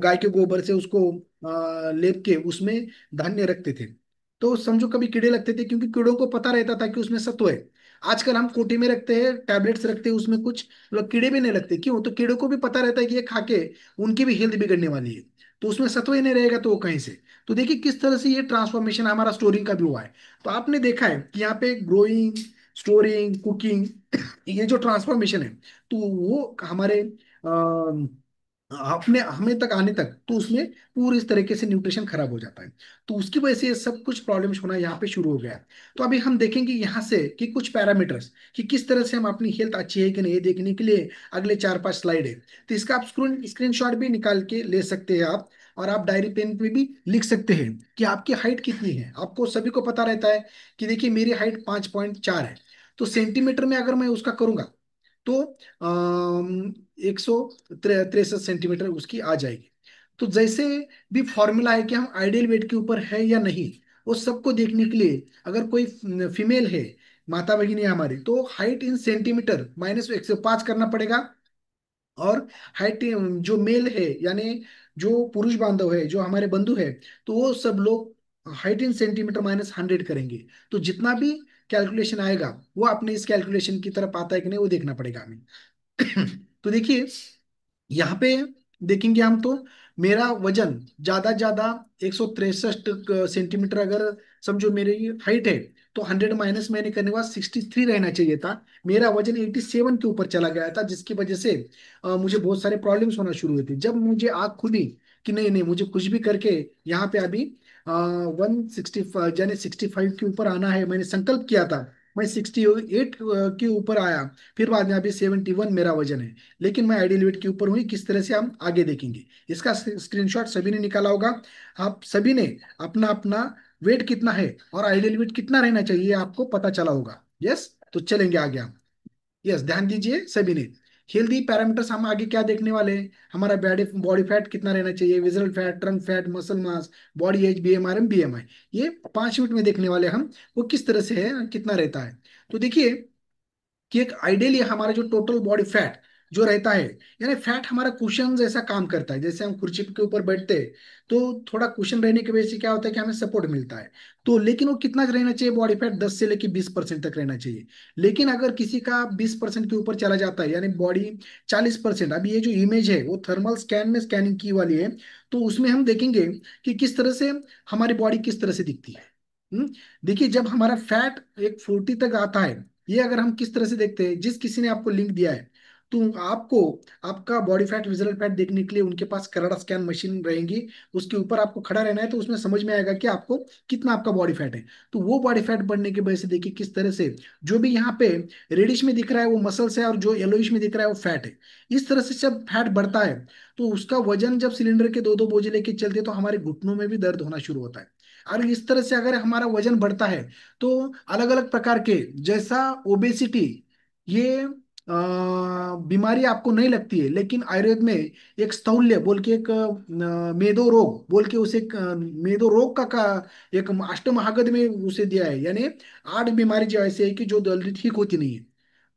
गाय के गोबर से उसको लेप के उसमें धान्य रखते थे। तो समझो कभी कीड़े लगते थे, क्योंकि कीड़ों को पता रहता था कि उसमें सत्व है। आजकल हम कोटी में रखते हैं, टैबलेट्स रखते हैं, उसमें कुछ लोग कीड़े भी नहीं लगते। क्यों? तो कीड़ों को भी पता रहता है कि ये खा के उनकी भी हेल्थ बिगड़ने वाली है, तो उसमें सत्व ही नहीं रहेगा तो वो कहीं से। तो देखिए किस तरह से ये ट्रांसफॉर्मेशन हमारा स्टोरिंग का भी हुआ है। तो आपने देखा है कि यहाँ पे ग्रोइंग, स्टोरिंग, कुकिंग, ये जो ट्रांसफॉर्मेशन है, तो वो हमारे अपने हमें तक आने तक तो उसमें पूरी इस तरीके से न्यूट्रिशन खराब हो जाता है। तो उसकी वजह से ये सब कुछ प्रॉब्लम्स होना यहाँ पे शुरू हो गया है। तो अभी हम देखेंगे यहाँ से कि कुछ पैरामीटर्स कि किस तरह से हम अपनी हेल्थ अच्छी है कि नहीं, ये देखने के लिए अगले 4-5 स्लाइड है। तो इसका आप स्क्रीनशॉट भी निकाल के ले सकते हैं आप, और आप डायरी पेन पे भी लिख सकते हैं कि आपकी हाइट कितनी है। आपको सभी को पता रहता है कि देखिए मेरी हाइट 5.4 है, तो सेंटीमीटर में अगर मैं उसका करूंगा तो 163 सेंटीमीटर उसकी आ जाएगी। तो जैसे भी फॉर्मूला है कि हम आइडियल वेट के ऊपर है या नहीं, वो सबको देखने के लिए अगर कोई फीमेल है, माता भगिनी है हमारी, तो हाइट इन सेंटीमीटर माइनस 105 करना पड़ेगा। और हाइट जो मेल है यानी जो पुरुष बांधव है, जो हमारे बंधु है, तो वो सब लोग हाइट इन सेंटीमीटर माइनस 100 करेंगे। तो जितना भी कैलकुलेशन आएगा वो अपने इस कैलकुलेशन की तरफ आता है कि नहीं वो देखना पड़ेगा हमें। तो देखिए यहाँ पे देखेंगे हम, तो मेरा वजन ज्यादा 163 सेंटीमीटर अगर समझो मेरी हाइट है, तो 100 माइनस मैंने करने के बाद 63 रहना चाहिए था। मेरा वजन 87 के ऊपर चला गया था, जिसकी वजह से मुझे बहुत सारे प्रॉब्लम्स होना शुरू हुए थे। जब मुझे आग खुली कि नहीं नहीं मुझे कुछ भी करके यहाँ पे अभी 165 यानी 65 के ऊपर आना है, मैंने संकल्प किया था। मैं 68 के ऊपर आया, फिर बाद में अभी 71 मेरा वजन है। लेकिन मैं आइडियल वेट के ऊपर हुई, किस तरह से हम आगे देखेंगे। इसका स्क्रीनशॉट सभी ने निकाला होगा। आप सभी ने अपना अपना वेट कितना है और आइडियल वेट कितना रहना चाहिए ये आपको पता चला होगा। यस, तो चलेंगे आगे हम। यस, ध्यान दीजिए सभी ने। हेल्दी पैरामीटर्स हम आगे क्या देखने वाले हैं? हमारा बॉडी बॉडी फैट कितना रहना चाहिए, visceral fat, trunk fat, muscle mass, body age, BMR, BMI, ये 5 मिनट में देखने वाले हम, वो किस तरह से है, कितना रहता है। तो देखिए कि एक आइडियली हमारा जो टोटल बॉडी फैट जो रहता है, यानी फैट हमारा कुशन जैसा काम करता है। जैसे हम कुर्सी के ऊपर बैठते हैं तो थोड़ा कुशन रहने की वजह से क्या होता है कि हमें सपोर्ट मिलता है। तो लेकिन वो कितना रहना चाहिए बॉडी फैट, 10 से लेकर 20% तक रहना चाहिए। लेकिन अगर किसी का 20% के ऊपर चला जाता है, यानी बॉडी 40%, अभी ये जो इमेज है वो थर्मल स्कैन में स्कैनिंग की वाली है, तो उसमें हम देखेंगे कि किस तरह से हमारी बॉडी किस तरह से दिखती है। हम्म, देखिए जब हमारा फैट एक 40 तक आता है, ये अगर हम किस तरह से देखते हैं, जिस किसी ने आपको लिंक दिया है, तो आपको आपका बॉडी फैट विजुअल फैट देखने के लिए उनके पास कलर स्कैन मशीन रहेंगी, उसके ऊपर आपको खड़ा रहना है, तो उसमें समझ में आएगा कि आपको कितना आपका बॉडी फैट है। तो वो बॉडी फैट बढ़ने की वजह से देखिए किस तरह से जो भी यहाँ पे रेडिश में दिख रहा है वो मसल्स है, और जो येलोइश में दिख रहा है वो फैट है। इस तरह से जब फैट बढ़ता है तो उसका वजन जब सिलेंडर के दो दो बोझ लेके चलते हैं तो हमारे घुटनों में भी दर्द होना शुरू होता है। और इस तरह से अगर हमारा वजन बढ़ता है तो अलग अलग प्रकार के, जैसा ओबेसिटी, ये बीमारी आपको नहीं लगती है, लेकिन आयुर्वेद में एक स्थौल्य बोल के एक मेदो रोग बोल के उसे मेदो रोग का एक अष्टमहागध में उसे दिया है, यानी 8 बीमारी जो ऐसे है कि जो जल्दी ठीक होती नहीं है।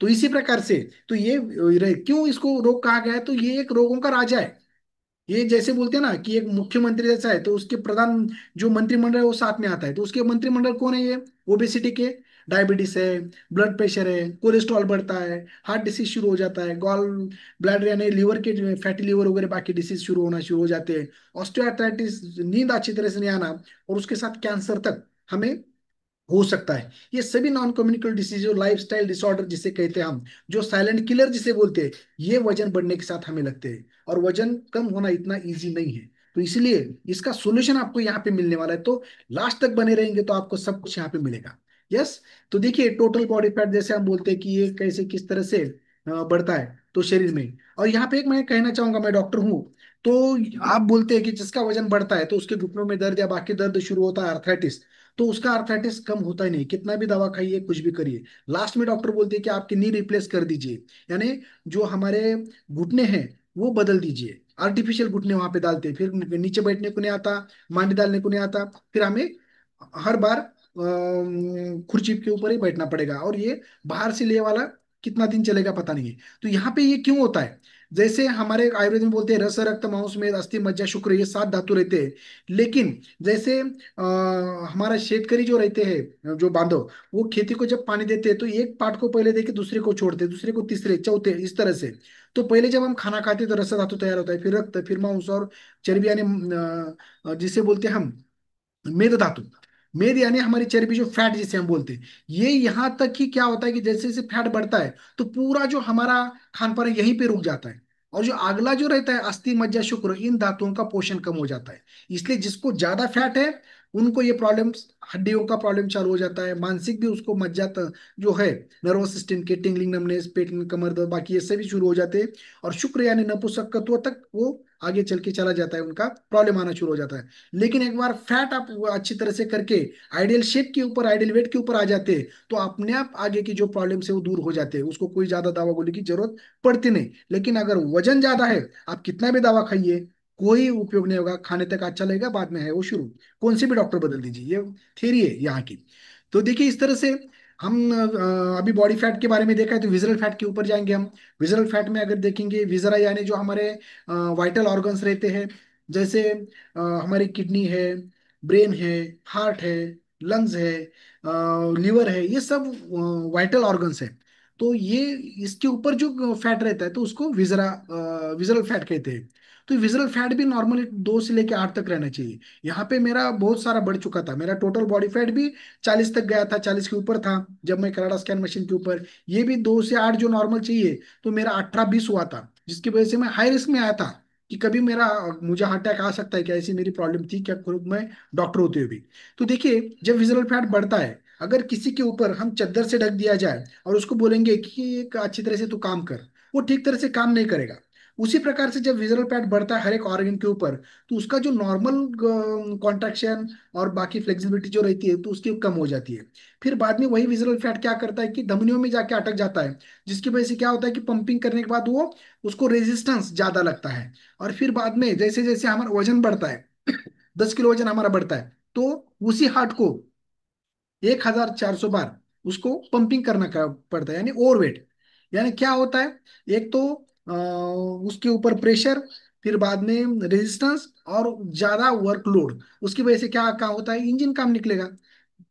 तो इसी प्रकार से, तो ये क्यों इसको रोग कहा गया है, तो ये एक रोगों का राजा है। ये जैसे बोलते हैं ना कि एक मुख्यमंत्री जैसा है, तो उसके प्रधान जो मंत्रिमंडल है वो साथ में आता है, तो उसके मंत्रिमंडल कौन है, ये ओबेसिटी के, डायबिटीज है, ब्लड प्रेशर है, कोलेस्ट्रॉल बढ़ता है, हार्ट डिसीज शुरू हो जाता है, गॉल ब्लैडर यानी लीवर के फैटी लीवर वगैरह बाकी डिसीज शुरू हो जाते हैं, ऑस्टियोआर्थराइटिस, नींद अच्छी तरह से नहीं आना, और उसके साथ कैंसर तक हमें हो सकता है। ये सभी नॉन कम्युनिकेबल डिसीज, जो लाइफस्टाइल डिसऑर्डर जिसे कहते हैं हम, जो साइलेंट किलर जिसे बोलते हैं, ये वजन बढ़ने के साथ हमें लगते हैं, और वजन कम होना इतना इजी नहीं है। तो इसलिए इसका सॉल्यूशन आपको यहाँ पे मिलने वाला है, तो लास्ट तक बने रहेंगे तो आपको सब कुछ यहाँ पे मिलेगा। यस। तो देखिए टोटल बॉडी फैट जैसे हम बोलते हैं कि ये कैसे किस तरह से बढ़ता है तो शरीर में। और यहाँ पे एक मैं कहना चाहूंगा, मैं डॉक्टर हूँ, तो आप बोलते हैं कि जिसका वजन बढ़ता है तो उसके घुटनों में दर्द या बाकी दर्द शुरू होता है, अर्थराइटिस, तो उसका अर्थराइटिस कम होता ही नहीं, कितना भी दवा खाइए कुछ भी करिए, लास्ट में डॉक्टर बोलते हैं कि आपकी नी रिप्लेस कर दीजिए, यानी जो हमारे घुटने हैं वो बदल दीजिए, आर्टिफिशियल घुटने वहां पे डालते हैं, फिर नीचे बैठने को नहीं आता, मांडी डालने को नहीं आता, फिर हमें हर बार खुर्ची के ऊपर ही बैठना पड़ेगा, और ये बाहर से ले वाला कितना दिन चलेगा पता नहीं है। तो यहाँ पे ये क्यों होता है, जैसे हमारे आयुर्वेद में बोलते हैं रस रक्त मांस मेद अस्थि मज्जा शुक्र, ये 7 धातु रहते हैं, लेकिन जैसे हमारा शेतकरी जो रहते हैं जो बांधव, वो खेती को जब पानी देते हैं तो एक पार्ट को पहले देके दूसरे को छोड़ते, दूसरे को तीसरे चौथे, इस तरह से। तो पहले जब हम खाना खाते हैं तो रस धातु तैयार होता है, फिर रक्त, फिर मांस, और चर्बी, यानी जिसे बोलते हैं हम मेद धातु। मेद यानी हमारी चर्बी, जो फैट जिसे हम बोलते हैं, ये यहाँ तक कि क्या होता है कि जैसे जैसे फैट बढ़ता है तो पूरा जो हमारा खान पान है यहीं पे रुक जाता है, और जो अगला जो रहता है अस्थि मज्जा शुक्र, इन धातुओं का पोषण कम हो जाता है। इसलिए जिसको ज्यादा फैट है उनको ये प्रॉब्लम, हड्डियों का प्रॉब्लम चालू हो जाता है, मानसिक भी उसको मज्जा जो है, नर्वस सिस्टम के टिंगलिंग, नमनेस, पेट में कमर दर्द, बाकी ये सभी शुरू हो जाते हैं। और शुक्र यानी नपुंसकत्व तक वो आगे चल के चला जाता है, उनका प्रॉब्लम आना शुरू हो जाता है। लेकिन एक बार फैट आप वो अच्छी तरह से करके आइडियल शेप के ऊपर, आइडियल वेट के ऊपर आ जाते हैं, तो अपने आप आगे की जो प्रॉब्लम है वो दूर हो जाते हैं, उसको कोई ज्यादा दवा गोली की जरूरत पड़ती नहीं। लेकिन अगर वजन ज्यादा है, आप कितना भी दवा खाइए कोई उपयोग नहीं होगा, खाने तक अच्छा लगेगा, बाद में है वो शुरू, कौन सी भी डॉक्टर बदल दीजिए, ये थ्योरी है यहाँ की। तो देखिए इस तरह से हम अभी बॉडी फैट के बारे में देखा है, तो विजरल फैट के ऊपर जाएंगे हम। विजरल फैट में अगर देखेंगे, विजरा यानी जो हमारे वाइटल ऑर्गन्स रहते हैं, जैसे हमारी किडनी है, ब्रेन है, हार्ट है, लंग्स है, लिवर है, ये सब वाइटल ऑर्गन्स है। तो ये इसके ऊपर जो फैट रहता है तो उसको विजरल फैट कहते हैं। तो विजरल फैट भी नॉर्मली 2 से लेके 8 तक रहना चाहिए। यहाँ पे मेरा बहुत सारा बढ़ चुका था, मेरा टोटल बॉडी फैट भी 40 तक गया था, 40 के ऊपर था जब मैं कनाडा स्कैन मशीन के ऊपर, ये भी 2 से 8 जो नॉर्मल चाहिए, तो मेरा 18-20 हुआ था, जिसकी वजह से मैं हाई रिस्क में आया था कि कभी मेरा मुझे हार्ट अटैक आ सकता है क्या, ऐसी मेरी प्रॉब्लम थी क्या, खुद मैं डॉक्टर होते हुए भी। तो देखिए जब विजुअल फैट बढ़ता है, अगर किसी के ऊपर हम चादर से ढक दिया जाए और उसको बोलेंगे कि एक अच्छी तरह से तू काम कर, वो ठीक तरह से काम नहीं करेगा। उसी प्रकार से जब विजुअल फैट बढ़ता है हर एक ऑर्गन के ऊपर, तो उसका जो नॉर्मल कॉन्ट्रैक्शन और बाकी फ्लेक्सिबिलिटी जो रहती है तो उसकी कम हो जाती है। फिर बाद में वही विजुअल फैट क्या करता है कि धमनियों में जाके अटक जाता है, जिसकी वजह से क्या होता है कि पंपिंग करने के बाद वो उसको रेजिस्टेंस ज्यादा लगता है। और फिर बाद में जैसे जैसे हमारा वजन बढ़ता है 10 किलो वजन हमारा बढ़ता है, तो उसी हार्ट को 1400 बार उसको पंपिंग करना पड़ता है, यानी ओवरवेट। यानी क्या होता है, एक तो उसके ऊपर प्रेशर, फिर बाद में रेजिस्टेंस और ज्यादा वर्कलोड, उसकी वजह से क्या क्या होता है, इंजन काम निकलेगा,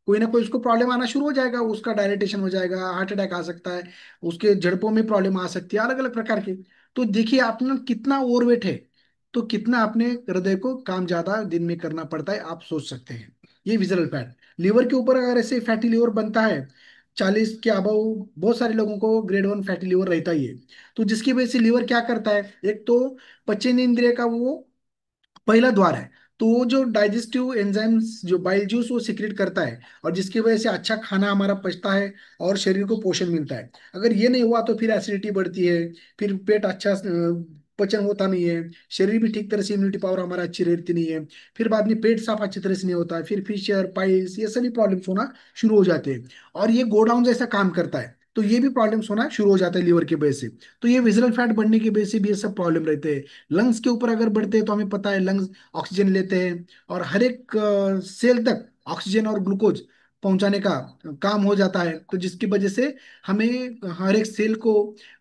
कोई ना कोई उसको प्रॉब्लम आना शुरू हो जाएगा, उसका डायरेक्टेशन हो जाएगा, हार्ट अटैक आ सकता है, उसके झड़पों में प्रॉब्लम आ सकती है, अलग अलग प्रकार के। तो देखिए आपने कितना ओवरवेट है, तो कितना अपने हृदय को काम ज्यादा दिन में करना पड़ता है, आप सोच सकते हैं। ये विजरल फैट। लीवर के ऊपर अगर ऐसे फैटी लीवर बनता है 40 के अबव, बहुत सारे लोगों को ग्रेड 1 फैटी लीवर रहता ही है। तो जिसकी वजह से लीवर क्या करता है, एक तो पचन इंद्रिय का वो पहला द्वार है, तो वो जो डाइजेस्टिव एंजाइम्स जो बाइल जूस वो सिक्रेट करता है, और जिसकी वजह से अच्छा खाना हमारा पचता है और शरीर को पोषण मिलता है। अगर ये नहीं हुआ तो फिर एसिडिटी बढ़ती है, फिर पेट अच्छा पचन होता नहीं है, शरीर भी ठीक तरह से, इम्यूनिटी पावर हमारा अच्छी रहती नहीं है, फिर बाद में पेट साफ अच्छी तरह से नहीं होता है, फिर फिशर पाइल्स ये सभी प्रॉब्लम्स होना शुरू हो जाते हैं। और ये गोडाउन जैसा काम करता है, तो ये भी प्रॉब्लम्स होना शुरू हो जाता है लीवर की वजह से। तो ये विजरल फैट बढ़ने की वजह से भी ये सब प्रॉब्लम रहते हैं। लंग्स के ऊपर अगर बढ़ते हैं तो हमें पता है लंग्स ऑक्सीजन लेते हैं, और हर एक सेल तक ऑक्सीजन और ग्लूकोज पहुंचाने का काम हो जाता है, तो जिसकी वजह से हमें हर एक सेल को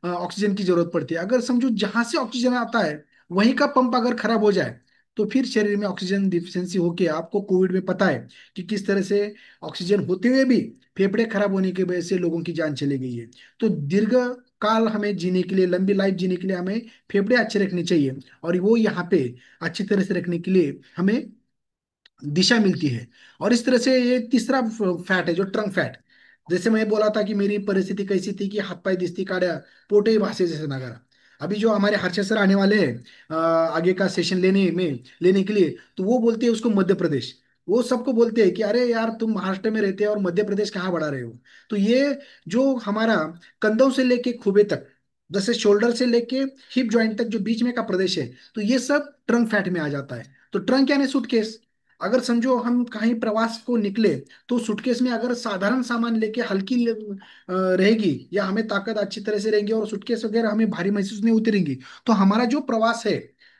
ऑक्सीजन की जरूरत पड़ती है। अगर समझो जहां से ऑक्सीजन आता है वहीं का पंप अगर खराब हो जाए, तो फिर शरीर में ऑक्सीजन डिफिशियंसी होके, आपको कोविड में पता है कि किस तरह से ऑक्सीजन होते हुए भी फेफड़े खराब होने की वजह से लोगों की जान चली गई है। तो दीर्घ काल हमें जीने के लिए, लंबी लाइफ जीने के लिए हमें फेफड़े अच्छे रखने चाहिए, और वो यहाँ पे अच्छी तरह से रखने के लिए हमें दिशा मिलती है। और इस तरह से ये तीसरा फैट है जो ट्रंक फैट। जैसे मैं बोला था कि मेरी परिस्थिति कैसी थी कि हाथ पाय दिसती काड्या पोटे भाषे जैसे नगारा। अभी जो हमारे हर्षद सर आने वाले हैं आगे का सेशन लेने के लिए, तो वो बोलते हैं उसको मध्य प्रदेश। वो सबको बोलते हैं कि अरे यार तुम महाराष्ट्र में रहते हो और मध्य प्रदेश कहाँ बढ़ा रहे हो। तो ये जो हमारा कंधों से लेके खुबे तक, जैसे शोल्डर से लेके हिप जॉइंट तक जो बीच में का प्रदेश है, तो ये सब ट्रंक फैट में आ जाता है। तो ट्रंक यानी सूटकेस। अगर समझो हम कहीं प्रवास को निकले, तो सूटकेस में अगर साधारण सामान लेके हल्की रहेगी, या हमें ताकत अच्छी तरह से रहेंगी और सूटकेस वगैरह हमें भारी महसूस नहीं उतरेंगी, तो हमारा जो प्रवास है,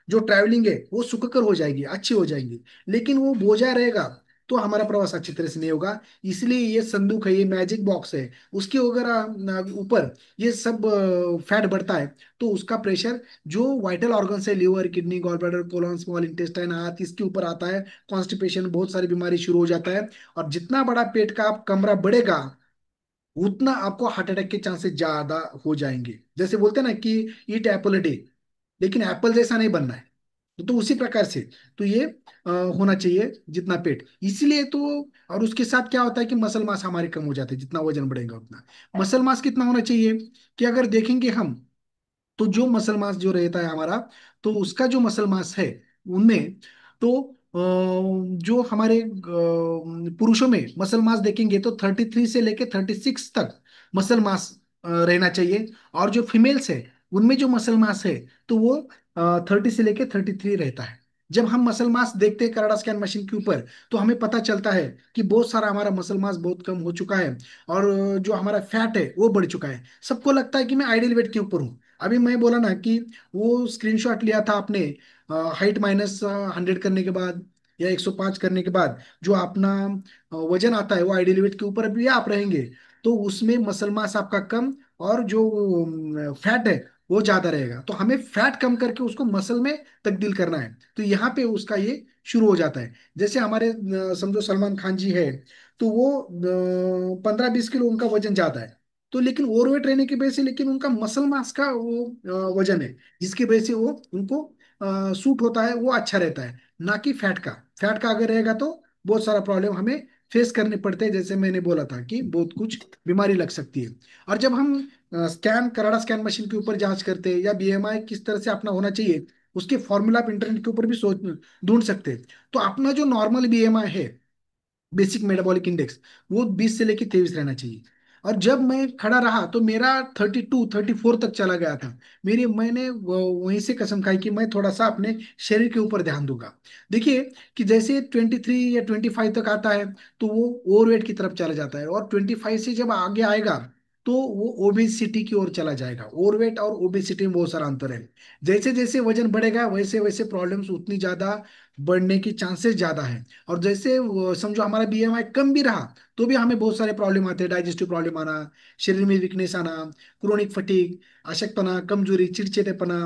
जो ट्रैवलिंग है, वो सुखकर हो जाएगी, अच्छी हो जाएंगी। लेकिन वो बोझा रहेगा तो हमारा प्रवास अच्छी तरह से नहीं होगा। इसलिए ये संदूक है, ये मैजिक बॉक्स है, उसके वगैरह ऊपर ये सब फैट बढ़ता है, तो उसका प्रेशर जो वाइटल ऑर्गन्स है, liver, kidney, gall bladder, colon, small intestine, आंत, इसके ऊपर आता है। कॉन्स्टिपेशन, बहुत सारी बीमारी शुरू हो जाता है। और जितना बड़ा पेट का आप कमरा बढ़ेगा, उतना आपको हार्ट अटैक के चांसेस ज्यादा हो जाएंगे। जैसे बोलते हैं ना कि ईट एप्पल अ डे, लेकिन एप्पल जैसा नहीं बनना है। तो उसी प्रकार से, तो ये होना चाहिए जितना पेट, इसीलिए तो। और उसके साथ क्या होता है कि मसल मास हमारे कम हो जाते हैं, जितना वजन बढ़ेगा उतना। मसल मास कितना होना चाहिए, कि अगर देखेंगे हम, तो जो मसल मास जो रहता है हमारा, तो उसका जो मसल मास है उनमें, तो जो हमारे पुरुषों में मसल मास देखेंगे तो 33 से लेके 36 तक मसल मास रहना चाहिए। और जो फीमेल्स है उनमें जो मसल मास है, तो वो 30 से लेके 33 रहता है। जब हम मसल मास देखते हैं कराडा स्कैन मशीन के ऊपर, तो हमें पता चलता है कि बहुत सारा हमारा मसल मास बहुत कम हो चुका है, और जो हमारा फैट है वो बढ़ चुका है। सबको लगता है कि मैं आइडियल वेट के ऊपर हूँ। अभी मैं बोला ना कि वो स्क्रीनशॉट लिया था आपने, हाइट -100 करने के बाद या 105 करने के बाद जो अपना वजन आता है, वो आइडियल वेट के ऊपर भी आप रहेंगे, तो उसमें मसल मास आपका कम, और जो फैट है वो ज्यादा रहेगा। तो हमें फैट कम करके उसको मसल में तब्दील करना है। तो यहाँ पे उसका ये शुरू हो जाता है। जैसे हमारे समझो सलमान खान जी है, तो वो 15-20 किलो उनका वजन ज्यादा है, तो लेकिन ओवरवेट रहने की वजह से, लेकिन उनका मसल मास का वो वजन है, जिसकी वजह से वो उनको सूट होता है, वो अच्छा रहता है। ना कि फैट का अगर रहेगा तो बहुत सारा प्रॉब्लम हमें फेस करने पड़ते हैं। जैसे मैंने बोला था कि बहुत कुछ बीमारी लग सकती है। और जब हम स्कैन कराडा स्कैन मशीन के ऊपर जांच करते हैं, या बीएमआई किस तरह से अपना होना चाहिए, उसके फॉर्मूला आप इंटरनेट के ऊपर भी सोच ढूंढ सकते हैं। तो अपना जो नॉर्मल बीएमआई है, बेसिक मेटाबॉलिक इंडेक्स, वो 20 से लेके 23 रहना चाहिए। और जब मैं खड़ा रहा तो मेरा 32-34 तक चला गया था। मैंने वहीं से कसम खाई कि मैं थोड़ा सा अपने शरीर के ऊपर ध्यान दूंगा। देखिए कि जैसे 23 या 25 तक आता है, तो वो ओवरवेट की तरफ चला जाता है, और 25 से जब आगे आएगा, तो वो ओबेसिटी की ओर चला जाएगा। ओवरवेट और ओबेसिटी में बहुत सारा अंतर है। जैसे जैसे वजन बढ़ेगा वैसे वैसे प्रॉब्लम्स उतनी ज्यादा बढ़ने की चांसेस ज्यादा है। और जैसे समझो हमारा बीएमआई कम भी रहा तो भी हमें बहुत सारे प्रॉब्लम आते हैं, डाइजेस्टिव प्रॉब्लम आना, शरीर में वीकनेस आना, क्रोनिक फटीग, अशक्तपना, कमजोरी, चिड़चिड़ेपना,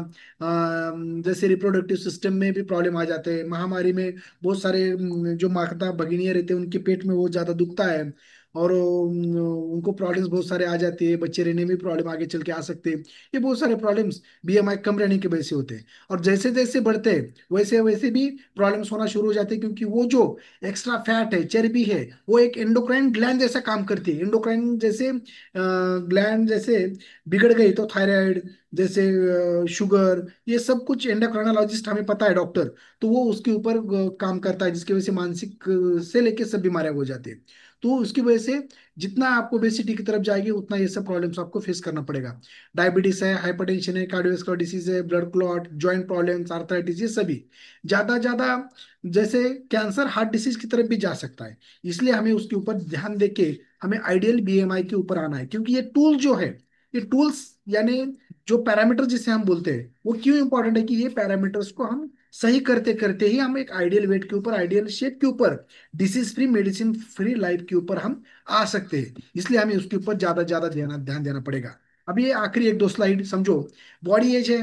जैसे रिप्रोडक्टिव सिस्टम में भी प्रॉब्लम आ जाते हैं। महामारी में बहुत सारे जो माता भगिनियां रहते हैं उनके पेट में बहुत ज्यादा दुखता है, और उनको प्रॉब्लम्स बहुत सारे आ जाती है, बच्चे रहने में प्रॉब्लम आगे चल के आ सकते हैं। ये बहुत सारे प्रॉब्लम्स बीएमआई कम रहने की वजह से होते हैं। और जैसे जैसे बढ़ते हैं वैसे वैसे भी प्रॉब्लम्स होना शुरू हो जाते हैं, क्योंकि वो जो एक्स्ट्रा फैट है, चर्बी है, वो एक एंडोक्राइन ग्लैंड जैसा काम करती है। एंडोक्राइन जैसे ग्लैंड जैसे बिगड़ गई तो थायराइड, जैसे शुगर, ये सब कुछ एंडोक्राइनोलॉजिस्ट हमें पता है डॉक्टर, तो वो उसके ऊपर काम करता है, जिसकी वजह से मानसिक से लेके सब बीमारियां हो जाती है। तो उसकी वजह से जितना आपको ओबेसिटी की तरफ जाएगी उतना ये सब प्रॉब्लम्स आपको फेस करना पड़ेगा। डायबिटीज है, हाइपरटेंशन है, कार्डियोवास्कुलर डिसीज है, blood clot, joint problems, arthritis, ये सभी ज्यादा ज्यादा, जैसे कैंसर, हार्ट डिसीज की तरफ भी जा सकता है। इसलिए हमें उसके ऊपर ध्यान देके हमें आइडियल बीएमआई के ऊपर आना है, क्योंकि ये टूल जो है, ये टूल्स यानी जो पैरामीटर जिसे हम बोलते हैं, वो क्यों इंपॉर्टेंट है कि ये पैरामीटर्स को हम सही करते करते ही हम एक आइडियल वेट के ऊपर, आइडियल शेप के ऊपर, disease free, medicine free life के ऊपर हम आ सकते हैं। इसलिए हमें उसके ऊपर ज्यादा ज्यादा ध्यान देना पड़ेगा। अब ये आखिरी एक दो स्लाइड समझो। बॉडी एज है,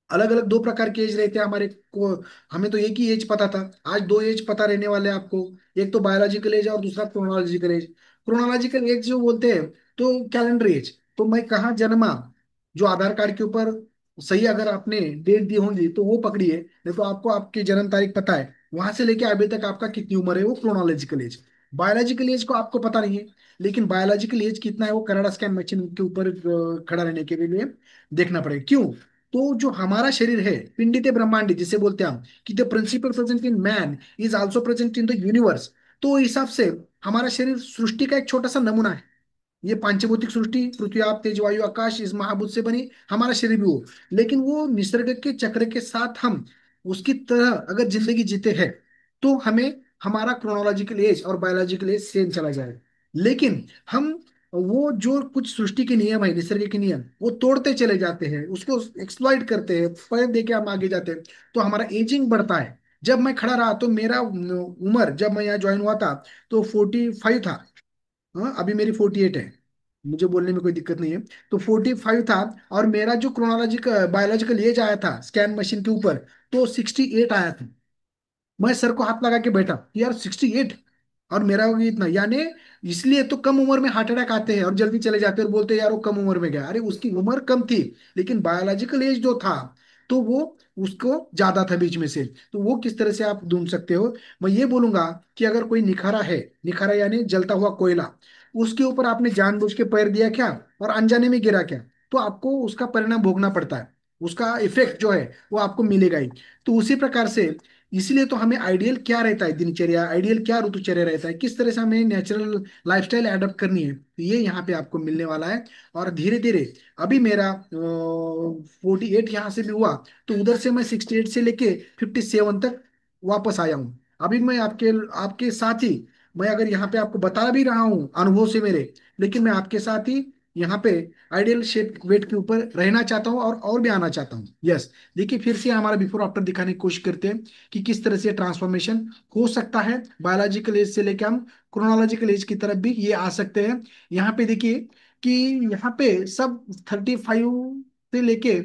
अलग अलग दो प्रकार के एज रहते हैं हमारे को। हमें तो एक ही एज पता था, आज दो एज पता रहने वाले हैं आपको। एक तो बायोलॉजिकल एज और दूसरा क्रोनोलॉजिकल एज। क्रोनोलॉजिकल एज जो बोलते हैं तो कैलेंडर एज, तो मैं कहाँ जन्मा, जो आधार कार्ड के ऊपर सही अगर आपने डेट दी होंगी तो वो पकड़िए, नहीं तो आपको आपकी जन्म तारीख पता है, वहां से लेके अभी तक आपका कितनी उम्र है, वो क्रोनोलॉजिकल एज। बायोलॉजिकल एज को आपको पता नहीं है, लेकिन बायोलॉजिकल एज कितना है वो कनाडा स्कैन मशीन के ऊपर खड़ा रहने के लिए देखना पड़ेगा। क्यों? तो जो हमारा शरीर है, पिंडित ब्रह्मांड जिसे बोलते हैं हम, कि the principle present in man is also present in the universe. तो इस हिसाब से हमारा शरीर सृष्टि का एक छोटा सा नमूना है। ये पांचभौतिक सृष्टि, पृथ्वी, आप, तेज, वायु, आकाश, इस महाभूत से बनी, हमारा शरीर भी वो। लेकिन वो निसर्ग के चक्र के साथ हम उसकी तरह अगर जिंदगी जीते हैं तो हमें हमारा क्रोनोलॉजिकल एज और बायोलॉजिकल एज सेम चला जाएगा। लेकिन हम वो जो कुछ सृष्टि के नियम है, निसर्ग के नियम, वो तोड़ते चले जाते हैं, उसको एक्सप्लॉइट करते हैं, पैर दे के हम आगे जाते हैं, तो हमारा एजिंग बढ़ता है। जब मैं खड़ा रहा तो मेरा उम्र, जब मैं यहाँ ज्वाइन हुआ था तो 45 था। हाँ, अभी मेरी 48 है, मुझे बोलने में कोई दिक्कत नहीं है। तो 45 था, और मेरा जो क्रोनोलॉजिकल बायोलॉजिकल एज आया था स्कैन मशीन के ऊपर, तो 68 आया था। मैं सर को हाथ लगा के बैठा कि यार 68, और मेरा हो गया इतना, यानी इसलिए तो कम उम्र में हार्ट अटैक आते हैं और जल्दी चले जाते हैं और बोलते हैं यार वो कम उम्र में गया। अरे उसकी उम्र कम थी, लेकिन बायोलॉजिकल एज जो था तो वो उसको ज्यादा था बीच में से। तो वो किस तरह से आप ढूंढ सकते हो? मैं ये बोलूंगा कि अगर कोई निखारा है, निखारा यानी जलता हुआ कोयला, उसके ऊपर आपने जानबूझ के पैर दिया क्या और अनजाने में गिरा क्या, तो आपको उसका परिणाम भोगना पड़ता है, उसका इफेक्ट जो है वो आपको मिलेगा ही। तो उसी प्रकार से, इसलिए तो हमें आइडियल क्या रहता है दिनचर्या, आइडियल क्या ऋतुचर्या रहता है, किस तरह से हमें नेचुरल लाइफस्टाइल एडप्ट करनी है, तो ये यहाँ पे आपको मिलने वाला है। और धीरे धीरे, अभी मेरा 48 यहाँ से भी हुआ, तो उधर से मैं 68 से लेके 57 तक वापस आया हूँ। अभी मैं आपके आपके साथ ही, मैं अगर यहाँ पे आपको बता भी रहा हूँ अनुभव से मेरे, लेकिन मैं आपके साथ ही यहाँ पे आइडियल शेप वेट के ऊपर रहना चाहता हूँ और भी आना चाहता हूँ। यस। देखिए फिर से हमारा बिफोर आफ्टर दिखाने की कोशिश करते हैं कि किस तरह से ट्रांसफॉर्मेशन हो सकता है, बायोलॉजिकल एज से लेकर हम क्रोनोलॉजिकल एज की तरफ भी ये आ सकते हैं। यहाँ पे देखिए कि यहाँ पे सब 35 से लेके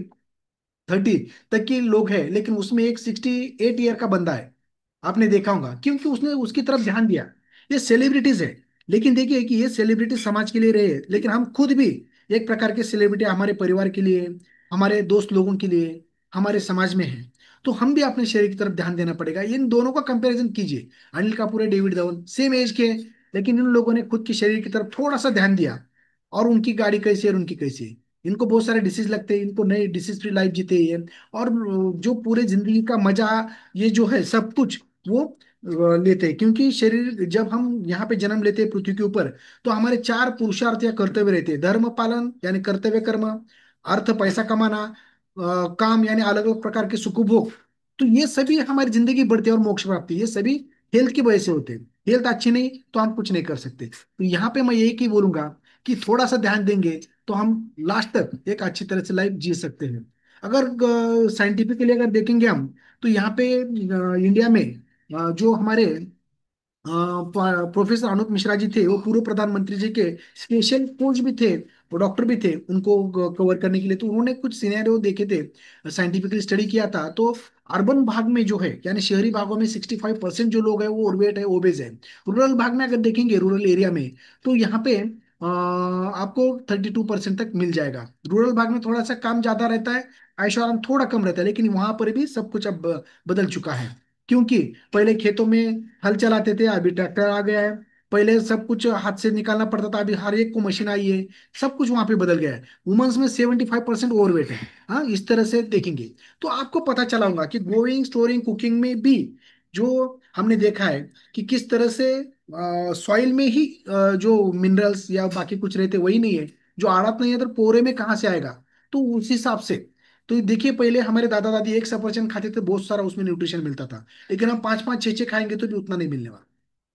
30 तक के लोग हैं, लेकिन उसमें एक 68 ईयर का बंदा है, आपने देखा होगा, क्योंकि उसने उसकी तरफ ध्यान दिया। ये सेलिब्रिटीज है, लेकिन देखिए कि ये सेलिब्रिटी समाज के लिए रहे, लेकिन हम खुद भी एक प्रकार के सेलिब्रिटी हमारे परिवार के लिए, हमारे दोस्त लोगों के लिए, हमारे समाज में है। तो हम भी अपने शरीर की तरफ ध्यान देना पड़ेगा। इन दोनों का कंपैरिजन कीजिए, अनिल कपूर है, डेविड धवन, सेम एज के, लेकिन इन लोगों ने खुद के शरीर की तरफ थोड़ा सा ध्यान दिया, और उनकी गाड़ी कैसी है और उनकी कैसी है। इनको बहुत सारे डिसीज लगते हैं, इनको नई डिसीज फ्री लाइफ जीते हैं, और जो पूरे जिंदगी का मजा, ये जो है सब कुछ वो लेते हैं। क्योंकि शरीर, जब हम यहाँ पे जन्म लेते हैं पृथ्वी के ऊपर, तो हमारे चार पुरुषार्थ या कर्तव्य रहते हैं: धर्म पालन यानी कर्तव्य कर्म, अर्थ पैसा कमाना, काम यानी अलग अलग प्रकार के सुख भोग। तो ये सभी हमारी जिंदगी बढ़ती है, और मोक्ष प्राप्ति, ये सभी हेल्थ की वजह से होते हैं। हेल्थ अच्छी नहीं तो हम कुछ नहीं कर सकते। तो यहाँ पे मैं एक ही बोलूंगा कि थोड़ा सा ध्यान देंगे तो हम लास्ट तक एक अच्छी तरह से लाइफ जी सकते हैं। अगर साइंटिफिकली अगर देखेंगे हम, तो यहाँ पे इंडिया में जो हमारे प्रोफेसर अनुप मिश्रा जी थे, वो पूर्व प्रधानमंत्री जी के स्पेशल कोच भी थे, वो डॉक्टर भी थे उनको कवर करने के लिए। तो उन्होंने कुछ सिनेरियो देखे थे, साइंटिफिकली स्टडी किया था। तो अर्बन भाग में जो है, यानी शहरी भागों में 65% जो लोग हैं वो ओवरवेट है, ओबेज है। रूरल भाग में अगर देखेंगे, रूरल एरिया में, तो यहाँ पे आपको 32% तक मिल जाएगा। रूरल भाग में थोड़ा सा काम ज्यादा रहता है, ऐशो आराम थोड़ा कम रहता है, लेकिन वहां पर भी सब कुछ अब बदल चुका है। क्योंकि पहले खेतों में हल चलाते थे, अभी ट्रैक्टर आ गया है। पहले सब कुछ हाथ से निकालना पड़ता था, अभी हर एक को मशीन आई है। सब कुछ वहां पे बदल गया है। वुमेन्स में 75% ओवरवेट है। हाँ, इस तरह से देखेंगे तो आपको पता चला होगा कि ग्रोइंग स्टोरिंग कुकिंग में भी जो हमने देखा है कि किस तरह से सॉइल में ही जो मिनरल्स या बाकी कुछ रहते वही नहीं है। जो आड़त नहीं है तो पोरे में कहाँ से आएगा? तो उस हिसाब से, तो देखिए पहले हमारे दादा दादी एक सफरचंद खाते थे, बहुत सारा उसमें न्यूट्रिशन मिलता था। लेकिन हम पांच पांच छह छह खाएंगे तो भी उतना नहीं मिलने वाला।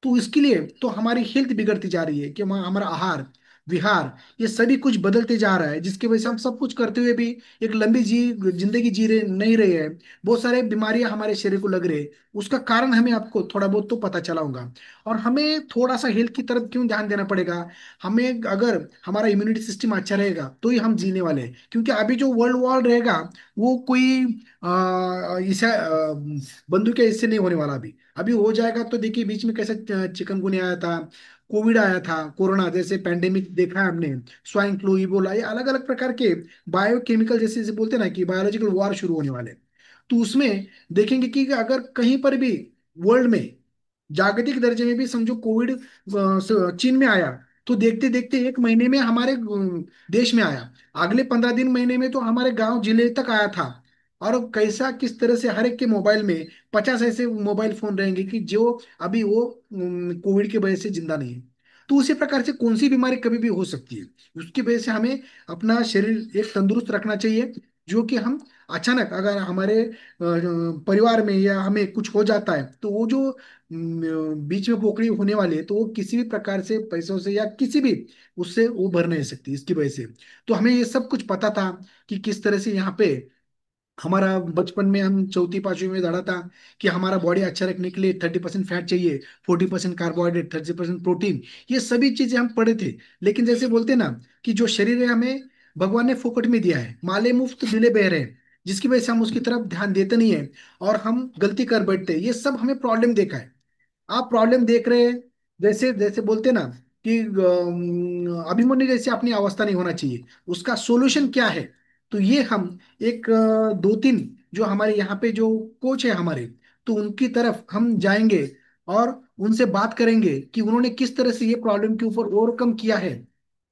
तो इसके लिए तो हमारी हेल्थ बिगड़ती जा रही है कि हमारा आहार विहार ये सभी कुछ बदलते जा रहा है, जिसकी वजह से हम सब कुछ करते हुए भी एक लंबी जिंदगी जी रहे नहीं रहे हैं। बहुत सारे बीमारियां हमारे शरीर को लग रही है। उसका कारण हमें आपको थोड़ा बहुत तो पता चला होगा। और हमें थोड़ा सा हेल्थ की तरफ क्यों ध्यान देना पड़ेगा? हमें अगर हमारा इम्यूनिटी सिस्टम अच्छा रहेगा तो ही हम जीने वाले हैं। क्योंकि अभी जो वर्ल्ड वॉर रहेगा, वो कोई इसे बंदूक के इससे नहीं होने वाला। अभी अभी हो जाएगा तो देखिए, बीच में कैसे चिकनगुनिया आया था, कोविड आया था, कोरोना जैसे पैंडेमिक देखा है हमने, स्वाइन फ्लू, इबोला, ये अलग अलग प्रकार के बायोकेमिकल जैसे जैसे बोलते हैं ना कि बायोलॉजिकल वॉर शुरू होने वाले हैं। तो उसमें देखेंगे कि अगर कहीं पर भी वर्ल्ड में जागतिक दर्जे में भी समझो कोविड चीन में आया, तो देखते देखते एक महीने में हमारे देश में आया। अगले 15 दिन महीने में तो हमारे गांव जिले तक आया था। और कैसा किस तरह से हर एक के मोबाइल में 50 ऐसे मोबाइल फोन रहेंगे कि जो अभी वो कोविड की वजह से जिंदा नहीं है। तो उसी प्रकार से कौन सी बीमारी कभी भी हो सकती है। उसकी वजह से हमें अपना शरीर एक तंदुरुस्त रखना चाहिए। जो कि हम अचानक अगर हमारे परिवार में या हमें कुछ हो जाता है, तो वो जो बीच में पोकड़ी होने वाली है, तो वो किसी भी प्रकार से पैसों से या किसी भी उससे वो भर नहीं सकती इसकी वजह से। तो हमें ये सब कुछ पता था कि किस तरह से यहाँ पे हमारा बचपन में हम चौथी पांचवी में पढ़ा था कि हमारा बॉडी अच्छा रखने के लिए 30% फैट चाहिए, 40% कार्बोहाइड्रेट, 30% प्रोटीन। ये सभी चीजें हम पढ़े थे। लेकिन जैसे बोलते हैं ना कि जो शरीर है हमें भगवान ने फोकट में दिया है, माले मुफ्त दिले बहरे हैं, जिसकी वजह से हम उसकी तरफ ध्यान देते नहीं है और हम गलती कर बैठते हैं। ये सब हमें प्रॉब्लम देखा है। आप प्रॉब्लम देख रहे हैं। जैसे जैसे बोलते ना कि अभिमन्यु जैसे अपनी अवस्था नहीं होना चाहिए, उसका सोल्यूशन क्या है? तो ये हम एक दो तीन जो हमारे यहाँ पे जो कोच है हमारे, तो उनकी तरफ हम जाएंगे और उनसे बात करेंगे कि उन्होंने किस तरह से ये प्रॉब्लम के ऊपर ओवरकम किया है।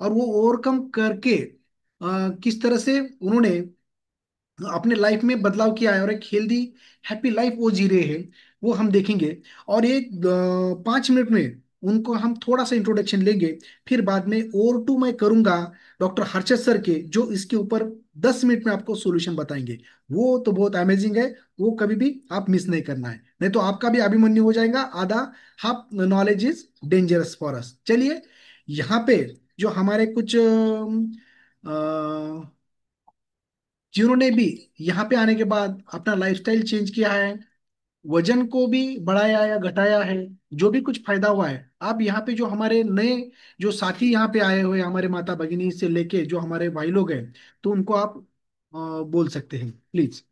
और वो ओवरकम करके किस तरह से उन्होंने अपने लाइफ में बदलाव किया है और एक हेल्दी हैप्पी लाइफ वो जी रहे हैं, वो हम देखेंगे। और एक 5 मिनट में उनको हम थोड़ा सा इंट्रोडक्शन लेंगे। फिर बाद में और टू मैं करूंगा डॉक्टर हर्षद सर के, जो इसके ऊपर 10 मिनट में आपको सॉल्यूशन बताएंगे। वो तो बहुत अमेजिंग है। वो कभी भी आप मिस नहीं करना है, नहीं तो आपका भी अभिमन्यु हो जाएगा आधा। Half knowledge is dangerous for us. चलिए, यहाँ पे जो हमारे कुछ जिन्होंने भी यहाँ पे आने के बाद अपना लाइफस्टाइल चेंज किया है, वजन को भी बढ़ाया या घटाया है, जो भी कुछ फायदा हुआ है, आप यहाँ पे जो हमारे नए जो साथी यहाँ पे आए हुए हमारे माता भगिनी से लेके जो हमारे भाई लोग हैं, तो उनको आप बोल सकते हैं प्लीज।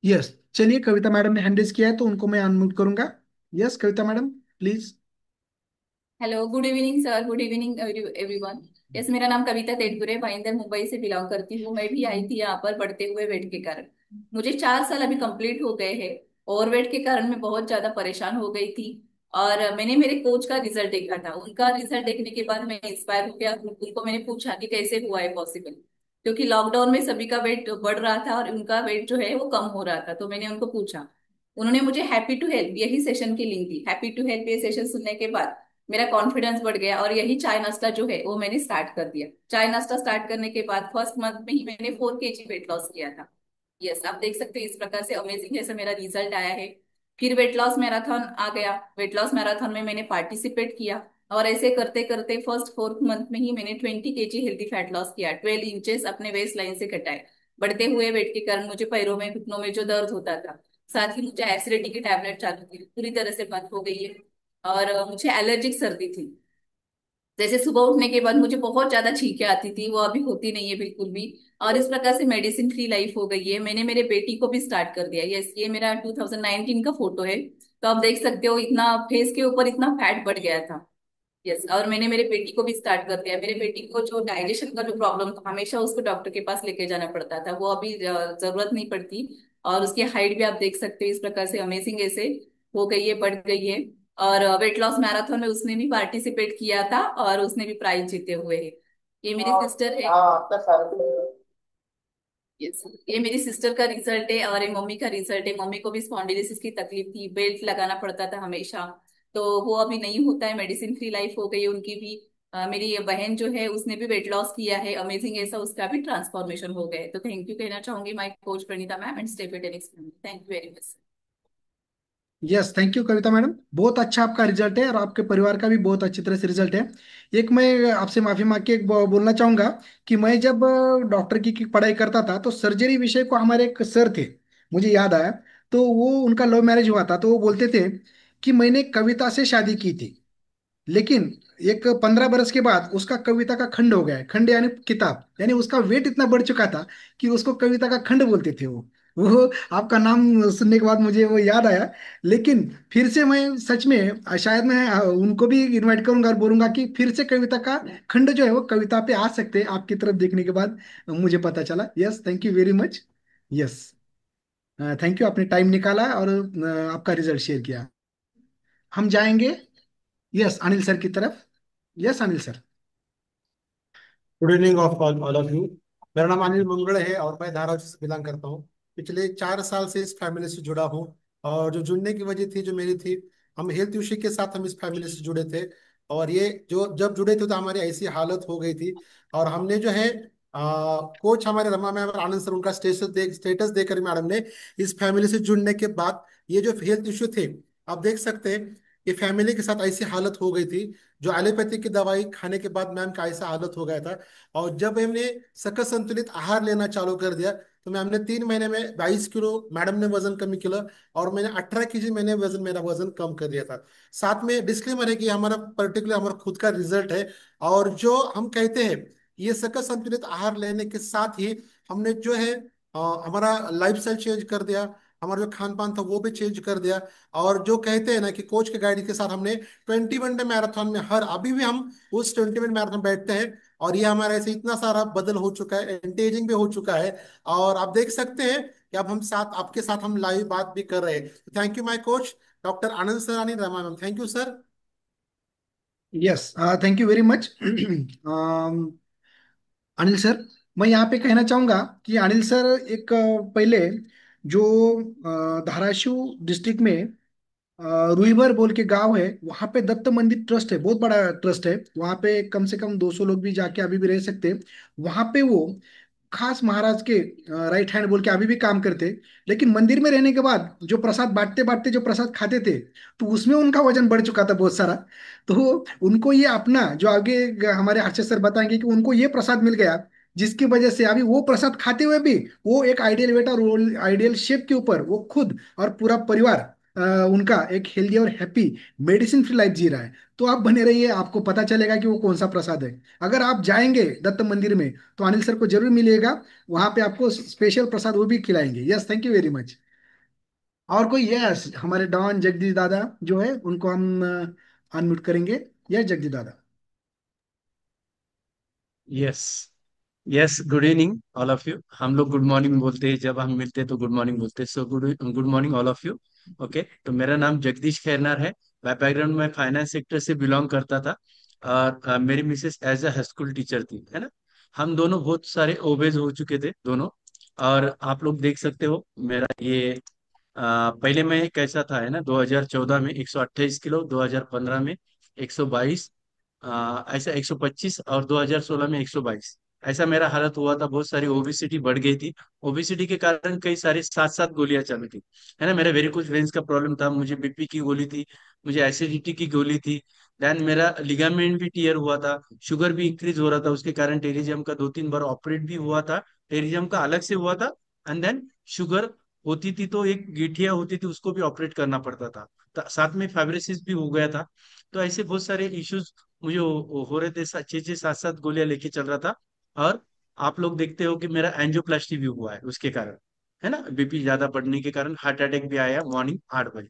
यस, चलिए, कविता मैडम ने हैंड रेज किया है तो उनको मैं अनम्यूट करूंगा। Yes, Kavita madam please. Hello, good evening sir, good evening everyone. Yes, मेरा नाम कविता तेटगुरे, भाईंदर मुंबई से बिलोंग करती हूँ। मैं भी आई थी यहाँ पर बढ़ते हुए वेट के कारण। मुझे 4 साल अभी कंप्लीट हो गए हैं। ओवर वेट के कारण मैं बहुत ज्यादा परेशान हो गई थी। और मैंने मेरे कोच का रिजल्ट देखा था। उनका रिजल्ट देखने के बाद मैं इंस्पायर हो गया। उनको मैंने पूछा कि कैसे हुआ है पॉसिबल, क्योंकि लॉकडाउन में सभी का वेट बढ़ रहा था और उनका वेट जो है वो कम हो रहा था। तो मैंने उनको पूछा। उन्होंने मुझे हैप्पी टू हेल्प यही सेशन की लिंक दी। हैप्पी टू हेल्प ये सेशन सुनने के बाद मेरा कॉन्फिडेंस बढ़ गया और यही चाय नाश्ता जो है वो मैंने स्टार्ट कर दिया। चाय नाश्ता स्टार्ट करने के बाद फर्स्ट मंथ में ही मैंने 4 kg वेट लॉस किया था। यस, आप देख सकते हैं इस प्रकार से अमेजिंग जैसे मेरा रिजल्ट आया है। फिर वेट लॉस मैराथन आ गया। वेट लॉस मैराथन में मैंने पार्टिसिपेट किया। और ऐसे करते करते फर्स्ट 4th मंथ में ही मैंने 20 kg हेल्दी फैट लॉस किया, 12 इंचेस अपने वेस्ट लाइन से घटाए। बढ़ते हुए वेट के कारण मुझे पैरों में घुटनों में जो दर्द होता था, साथ ही मुझे एसिडिटी की टैबलेट चालू की, पूरी तरह से बंद हो गई है। और मुझे एलर्जिक सर्दी थी, जैसे सुबह उठने के बाद मुझे बहुत ज्यादा छींकें आती थी, वो अभी होती नहीं है बिल्कुल भी। और इस प्रकार से मेडिसिन फ्री लाइफ हो गई है। मैंने मेरे बेटी को भी स्टार्ट कर दिया। यस, ये मेरा 2019 का फोटो है, तो आप देख सकते हो इतना फेस के ऊपर इतना फैट बढ़ गया था। यस, और मैंने मेरे बेटी को भी स्टार्ट कर दिया। मेरे बेटी को जो डाइजेशन का जो प्रॉब्लम था, हमेशा उसको डॉक्टर के पास लेके जाना पड़ता था, वो अभी जरूरत नहीं पड़ती। और उसकी हाइट भी आप देख सकते हो इस प्रकार से अमेजिंग ऐसे हो गई है, बढ़ गई है। और वेट लॉस मैराथन में उसने भी पार्टिसिपेट किया था और उसने भी प्राइज जीते हुए है। ये मेरी सिस्टर है। यस, ये मेरी सिस्टर का रिजल्ट है और ये मम्मी का रिजल्ट है। मम्मी को भी स्पॉन्डिलोसिस की तकलीफ थी, बेल्ट लगाना पड़ता था हमेशा, तो वो अभी नहीं होता है, मेडिसिन फ्री लाइफ हो गई है उनकी भी। मेरी ये बहन जो है उसने भी वेट लॉस किया है, अमेजिंग ऐसा उसका भी ट्रांसफॉर्मेशन हो गया है। तो थैंक यू कहना चाहूंगी my coach Praneeta ma'am and stay fit and thank you very much. Yes, thank you Kavita madam. बहुत अच्छा आपका रिजल्ट है और आपके परिवार का भी बहुत अच्छी तरह से रिजल्ट है। एक मैं आपसे माफी मांग के एक बोलना चाहूंगा कि मैं जब डॉक्टर की पढ़ाई करता था तो सर्जरी विषय को हमारे एक सर थे, मुझे याद आया। तो वो उनका लव मैरिज हुआ था, तो वो बोलते थे कि मैंने कविता से शादी की थी, लेकिन एक 15 बरस के बाद उसका कविता का खंड हो गया है। खंड यानी किताब, यानी उसका वेट इतना बढ़ चुका था कि उसको कविता का खंड बोलते थे वो आपका नाम सुनने के बाद मुझे वो याद आया। लेकिन फिर से मैं सच में शायद मैं उनको भी इनवाइट करूंगा और बोलूंगा कि फिर से कविता का खंड जो है वो कविता पे आ सकते हैं आपकी तरफ देखने के बाद। मुझे पता चला। Yes, thank you very much. Yes, thank you, आपने टाइम निकाला और आपका रिजल्ट शेयर किया। हम जाएंगे यस अनिल सर की तरफ। Yes Anil sir. Good evening of all of you. मेरा नाम अनिल मंगड़ है और मैं धारावी से बिलोंग करता हूँ। पिछले 4 साल से इस फैमिली से जुड़ा हूँ। और जो जुड़ने की वजह थी जो मेरी थी, हम हेल्थ इश्यू के साथ हम इस फैमिली से जुड़े थे। और ये जो जब जुड़े थे तो हमारी ऐसी हालत हो गई थी। और हमने जो है कोच हमारे रमा मैम और आनंद सर, उनका स्टेटस देकर मैडम ने इस फैमिली से जुड़ने के बाद ये जो हेल्थ इश्यू थे, आप देख सकते हैं कि फैमिली के साथ ऐसी हालत हो गई थी। जो एलोपैथी की दवाई खाने के बाद मैम का ऐसा हालत हो गया था। और जब हमने सकल संतुलित आहार लेना चालू कर दिया तो मैम ने 3 महीने में 22 किलो मैडम ने वजन कम किया। और मैंने 18 kg मैंने वजन मेरा वजन कम कर दिया था। साथ में डिस्क्लेमर है कि हमारा पर्टिकुलर हमारा खुद का रिजल्ट है। और जो हम कहते हैं ये सकल संतुलित आहार लेने के साथ ही हमने जो है हमारा लाइफ स्टाइल चेंज कर दिया। हमारा जो खान पान था वो भी चेंज कर दिया। और जो कहते हैं ना कि कोच के गाइड के साथ हमने 21 डे मैराथन में हर अभी भी हम उस 21 मैराथन बैठते हैं। और ये हमारा ऐसे इतना सारा बदल हो चुका है, एंटी एजिंग भी हो चुका है। और आप देख सकते हैं कि अब हम साथ आपके साथ हम लाइव बात भी कर रहे हैं। Thank you my coach doctor Anand Sarani Rama ma'am, thank you sir. Yes, thank you very much Anil sir. मैं यहाँ पे कहना चाहूंगा कि अनिल सर एक पहले जो धाराशिव डिस्ट्रिक्ट में रुईभर बोल के गांव है, वहाँ पे दत्त मंदिर ट्रस्ट है, बहुत बड़ा ट्रस्ट है। वहाँ पे कम से कम 200 लोग भी जाके अभी भी रह सकते हैं। वहाँ पे वो खास महाराज के राइट हैंड बोल के अभी भी काम करते। लेकिन मंदिर में रहने के बाद जो प्रसाद बांटते बांटते जो प्रसाद खाते थे, तो उसमें उनका वजन बढ़ चुका था बहुत सारा। तो उनको ये अपना जो आगे हमारे हर्षद सर बताएंगे कि उनको ये प्रसाद मिल गया, जिसकी वजह से अभी वो प्रसाद खाते हुए भी वो एक आइडियल वेट और रोल आइडियल शेप के ऊपर वो खुद और पूरा परिवार अ, उनका एक हेल्दी और हैप्पी मेडिसिन फ्री लाइफ जी रहा है। तो आप बने रहिए, आपको पता चलेगा कि वो कौन सा प्रसाद है। अगर आप जाएंगे दत्त मंदिर में तो अनिल सर को जरूर मिलिएगा, वहां पे आपको स्पेशल प्रसाद वो भी खिलाएंगे। Yes, thank you very much. और कोई? यस, हमारे डॉन जगदीश दादा जो है उनको हम अनम्यूट करेंगे। यस जगदीश दादा। Yes. Yes, good evening all of you. हम लोग गुड मॉर्निंग बोलते हैं, जब हम मिलते हैं तो गुड मॉर्निंग बोलते हैं। So good good morning all of you. Okay, तो मेरा नाम जगदीश खैरनार है। मैं बैकग्राउंड में फाइनेंस सेक्टर से बिलोंग करता था। और मेरी missus as a school teacher थी, है ना। हम दोनों बहुत सारे ओबेज हो चुके थे दोनों। और आप लोग देख सकते हो मेरा ये पहले मैं कैसा था, है ना। 2014 में 128 किलो, 2015 में 122, ऐसा 125, और 2016 में 122। ऐसा मेरा हालत हुआ था। बहुत सारी ओबिसिटी बढ़ गई थी। ओबिसिटी के कारण कई सारी 7-7 गोलियां चली थी, है ना। मेरे वेरी कुछ वेन्स का प्रॉब्लम था, मुझे बीपी की गोली थी, मुझे एसिडिटी की गोली थी। देन मेरा लिगामेंट भी टीयर हुआ था, शुगर भी इंक्रीज हो रहा था, उसके कारण टेरिजियम का 2-3 बार ऑपरेट भी हुआ था, टेरिजियम का अलग से हुआ था। एंड देन शुगर होती थी तो एक गिठिया होती थी, उसको भी ऑपरेट करना पड़ता था, साथ में फाइब्रोसिस भी हो गया था। तो ऐसे बहुत सारे इश्यूज मुझे हो रहे थे, 6-6 7-7 गोलियां लेके चल रहा था। और आप लोग देखते हो कि मेरा एंजियोप्लास्टी भी हुआ है उसके कारण, है ना, बीपी ज्यादा बढ़ने के कारण हार्ट अटैक भी आया मॉर्निंग 8 बजे।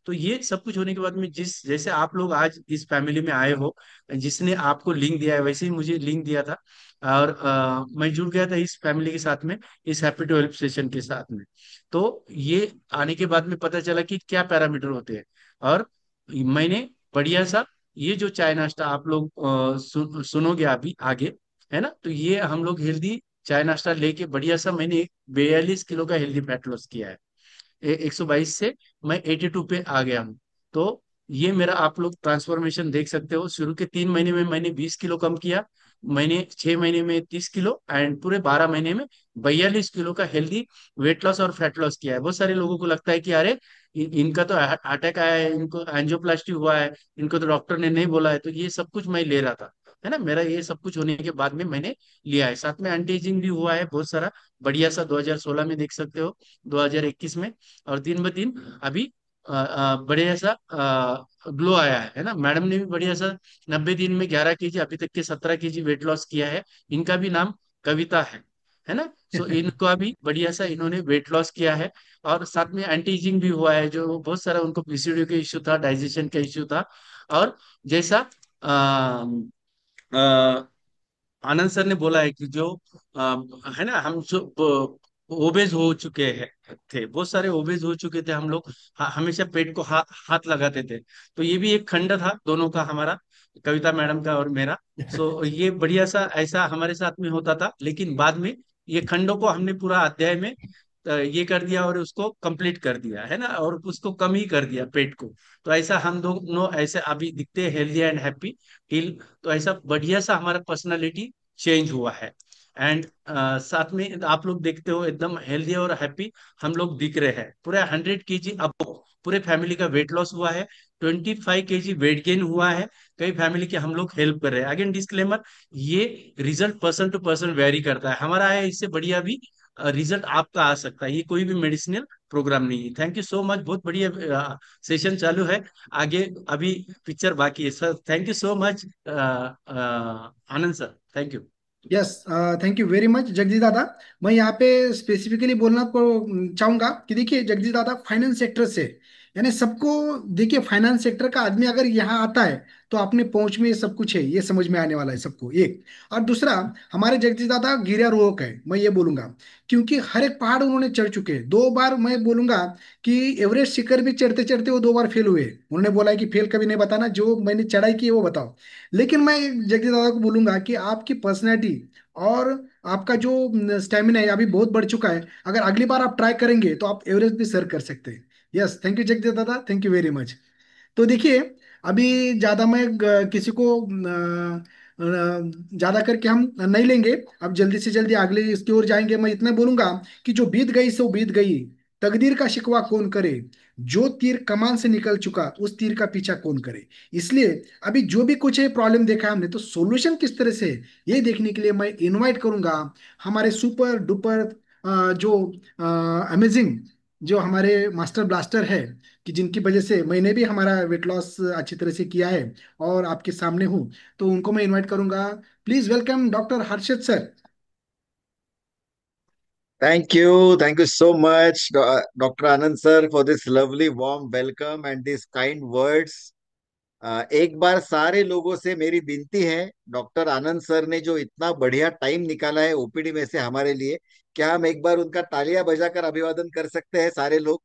तो ये सब कुछ होने के बाद में, जिस जैसे आप लोग आज इस फैमिली में आए हो, जिसने आपको लिंक दिया है वैसे ही मुझे लिंक दिया था, और मैं जुड़ गया था इस फैमिली के साथ में, इस हैप्पी टू हेल्प सेशन के साथ में। तो ये आने के बाद में पता चला कि क्या पैरामीटर होते हैं। और मैंने बढ़िया सा, ये जो चाय नाश्ता आप लोग सुनोगे अभी आगे, है ना, तो ये हम लोग हेल्दी चाय नाश्ता लेके बढ़िया सा, मैंने 42 किलो का हेल्दी फैट लॉस किया है। 122 से मैं 82 पे आ गया हूँ। तो ये मेरा आप लोग ट्रांसफॉर्मेशन देख सकते हो, शुरू के 3 महीने में मैंने 20 किलो कम किया, मैंने 6 महीने में 30 किलो, एंड पूरे 12 महीने में 42 किलो का हेल्दी वेट लॉस और फैट लॉस किया है। बहुत सारे लोगों को लगता है कि अरे इनका तो अटैक आया है, इनको एंजियोप्लास्टी हुआ है, इनको तो डॉक्टर ने नहीं बोला है। तो ये सब कुछ मैं ले रहा था, है ना, मेरा ये सब कुछ होने के बाद में मैंने लिया है, साथ में एंटी एजिंग भी हुआ है बहुत सारा, बढ़िया सा 2016 में देख सकते हो, 2021 में। और दिन ब दिन अभी बढ़िया सा ग्लो आया है ना, मैडम ने भी बढ़िया सा 90 दिन में 11 केजी, अभी तक के 17 केजी वेट लॉस किया है। इनका भी नाम कविता है ना। सो इनका भी बढ़िया सा इन्होंने वेट लॉस किया है। और साथ में एंटी एजिंग भी हुआ है, जो बहुत सारा उनको पीसीओडी का इश्यू था, डाइजेशन का इश्यू था। और जैसा आनंद सर ने बोला है कि जो है ना, हम जो ओबेज हो चुके हैं, थे बहुत सारे ओबेज हो चुके थे हम लोग, हमेशा पेट को हाथ लगाते थे। तो ये भी एक खंड था दोनों का, हमारा, कविता मैडम का और मेरा। सो ये बढ़िया सा ऐसा हमारे साथ में होता था, लेकिन बाद में ये खंडों को हमने पूरा अध्याय में ये कर दिया और उसको कंप्लीट कर दिया, है ना, और उसको कम ही कर दिया पेट को। तो ऐसा हम दोनों ऐसे अभी दिखते हैं हेल्दी एंड हैप्पी टिल। तो ऐसा बढ़िया सा हमारा पर्सनालिटी चेंज हुआ है। एंड साथ में आप लोग देखते हो एकदम हेल्दी और हैप्पी हम लोग दिख रहे हैं, पूरे 100 केजी अब पूरे फैमिली का वेट लॉस हुआ है, 25 केजी वेट गेन हुआ है। कई फैमिली के हम लोग हेल्प कर रहे हैं। अगेन डिस्क्लेमर, ये result person to person vary करता है, हमारा है इससे बढ़िया भी रिजल्ट आपका आ सकता है, ये कोई भी मेडिसिनल प्रोग्राम नहीं है। थैंक यू सो मच, बहुत बढ़िया सेशन चालू है। आगे अभी पिक्चर बाकी है sir. Thank you so much Anand sir, thank you. Yes, thank you very much Jagdish दादा। मैं यहाँ पे स्पेसिफिकली बोलना को चाहूंगा कि देखिए जगदीश दादा फाइनेंस सेक्टर से, यानी सबको, देखिए फाइनेंस सेक्टर का आदमी अगर यहाँ आता है तो अपने पहुंच में सब कुछ है, ये समझ में आने वाला है सबको, एक। और दूसरा, हमारे जगदीश दादा गिर्यारोहक है, मैं ये बोलूंगा, क्योंकि हर एक पहाड़ उन्होंने चढ़ चुके हैं 2 बार। मैं बोलूंगा कि एवरेस्ट शिखर भी चढ़ते चढ़ते वो 2 बार फेल हुए। उन्होंने बोला है कि फेल कभी नहीं बताना, जो मैंने चढ़ाई की है वो बताओ। लेकिन मैं जगदीश दादा को बोलूंगा कि आपकी पर्सनैलिटी और आपका जो स्टेमिना है अभी बहुत बढ़ चुका है, अगर अगली बार आप ट्राई करेंगे तो आप एवरेस्ट भी सर कर सकते हैं। यस, थैंक यू जगदीश दादा, थैंक यू वेरी मच। तो देखिए, अभी ज्यादा मैं किसी को ज्यादा करके हम नहीं लेंगे, अब जल्दी से जल्दी अगले इसकी ओर जाएंगे। मैं इतना बोलूंगा कि जो बीत गई सो बीत गई, तकदीर का शिकवा कौन करे, जो तीर कमान से निकल चुका उस तीर का पीछा कौन करे। इसलिए अभी जो भी कुछ है प्रॉब्लम देखा है हमने, तो सॉल्यूशन किस तरह से है ये देखने के लिए मैं इनवाइट करूंगा हमारे सुपर डुपर जो अमेजिंग, जो हमारे मास्टर ब्लास्टर है, कि जिनकी वजह से मैंने भी हमारा वेट लॉस अच्छी तरह से किया है और आपके सामने हूँ। तो उनको मैं इनवाइट करूंगा। Please welcome doctor Harshad sir. Thank you so much, Dr. Anand sir, for this lovely warm welcome and these kind words. एक बार सारे लोगों से मेरी विनती है, डॉक्टर आनंद सर ने जो इतना बढ़िया टाइम निकाला है ओपीडी में से हमारे लिए, क्या हम एक बार उनका तालियां बजाकर अभिवादन कर सकते हैं सारे लोग?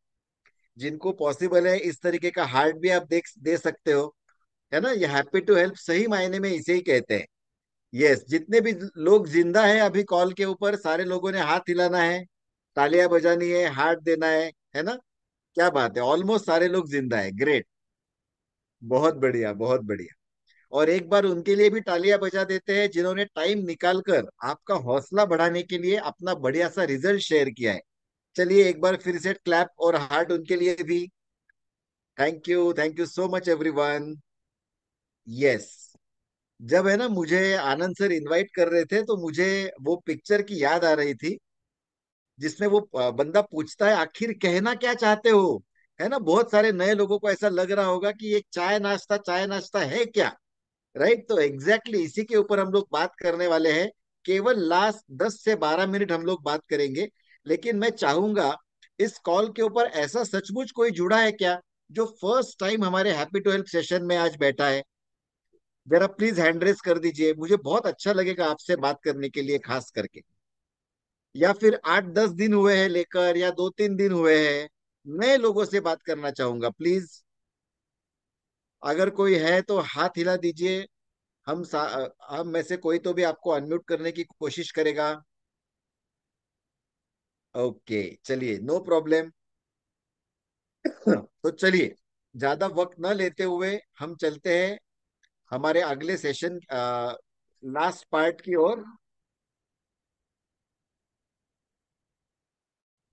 जिनको पॉसिबल है इस तरीके का हार्ट भी आप देख दे सकते हो, है ना। ये हैप्पी टू हेल्प सही मायने में इसे ही कहते हैं। यस, जितने भी लोग जिंदा है अभी कॉल के ऊपर, सारे लोगों ने हाथ हिलाना है, तालियां बजानी है, हार्ट देना है ना। क्या बात है, ऑलमोस्ट सारे लोग जिंदा है, ग्रेट, बहुत बढ़िया बहुत बढ़िया। और एक बार उनके लिए भी तालियां बजा देते हैं जिन्होंने टाइम निकालकर आपका हौसला बढ़ाने के लिए अपना बढ़िया सा रिजल्ट शेयर किया है। चलिए एक बार फिर से क्लैप और हार्ट उनके लिए भी। Thank you so much everyone. Yes. जब है ना मुझे आनंद सर इनवाइट कर रहे थे तो मुझे वो पिक्चर की याद आ रही थी, जिसमें वो बंदा पूछता है आखिर कहना क्या चाहते हो। है ना, बहुत सारे नए लोगों को ऐसा लग रहा होगा कि एक चाय नाश्ता है क्या। राइट, तो एग्जैक्टली इसी के ऊपर हम लोग बात करने वाले हैं। केवल लास्ट 10 से 12 मिनट हम लोग बात करेंगे। लेकिन मैं चाहूंगा इस कॉल के ऊपर ऐसा सचमुच कोई जुड़ा है क्या जो फर्स्ट टाइम हमारे हैप्पी टू हेल्प सेशन में आज बैठा है। जरा प्लीज हैंड रेस कर दीजिए, मुझे बहुत अच्छा लगेगा आपसे बात करने के लिए, खास करके। या फिर 8-10 दिन हुए हैं लेकर, या 2-3 दिन हुए हैं, नए लोगों से बात करना चाहूंगा, प्लीज। अगर कोई है तो हाथ हिला दीजिए। हम में से कोई तो भी आपको अनम्यूट करने की कोशिश करेगा। ओके, चलिए, नो प्रॉब्लम। तो चलिए, ज्यादा वक्त न लेते हुए हम चलते हैं हमारे अगले सेशन, लास्ट पार्ट की ओर।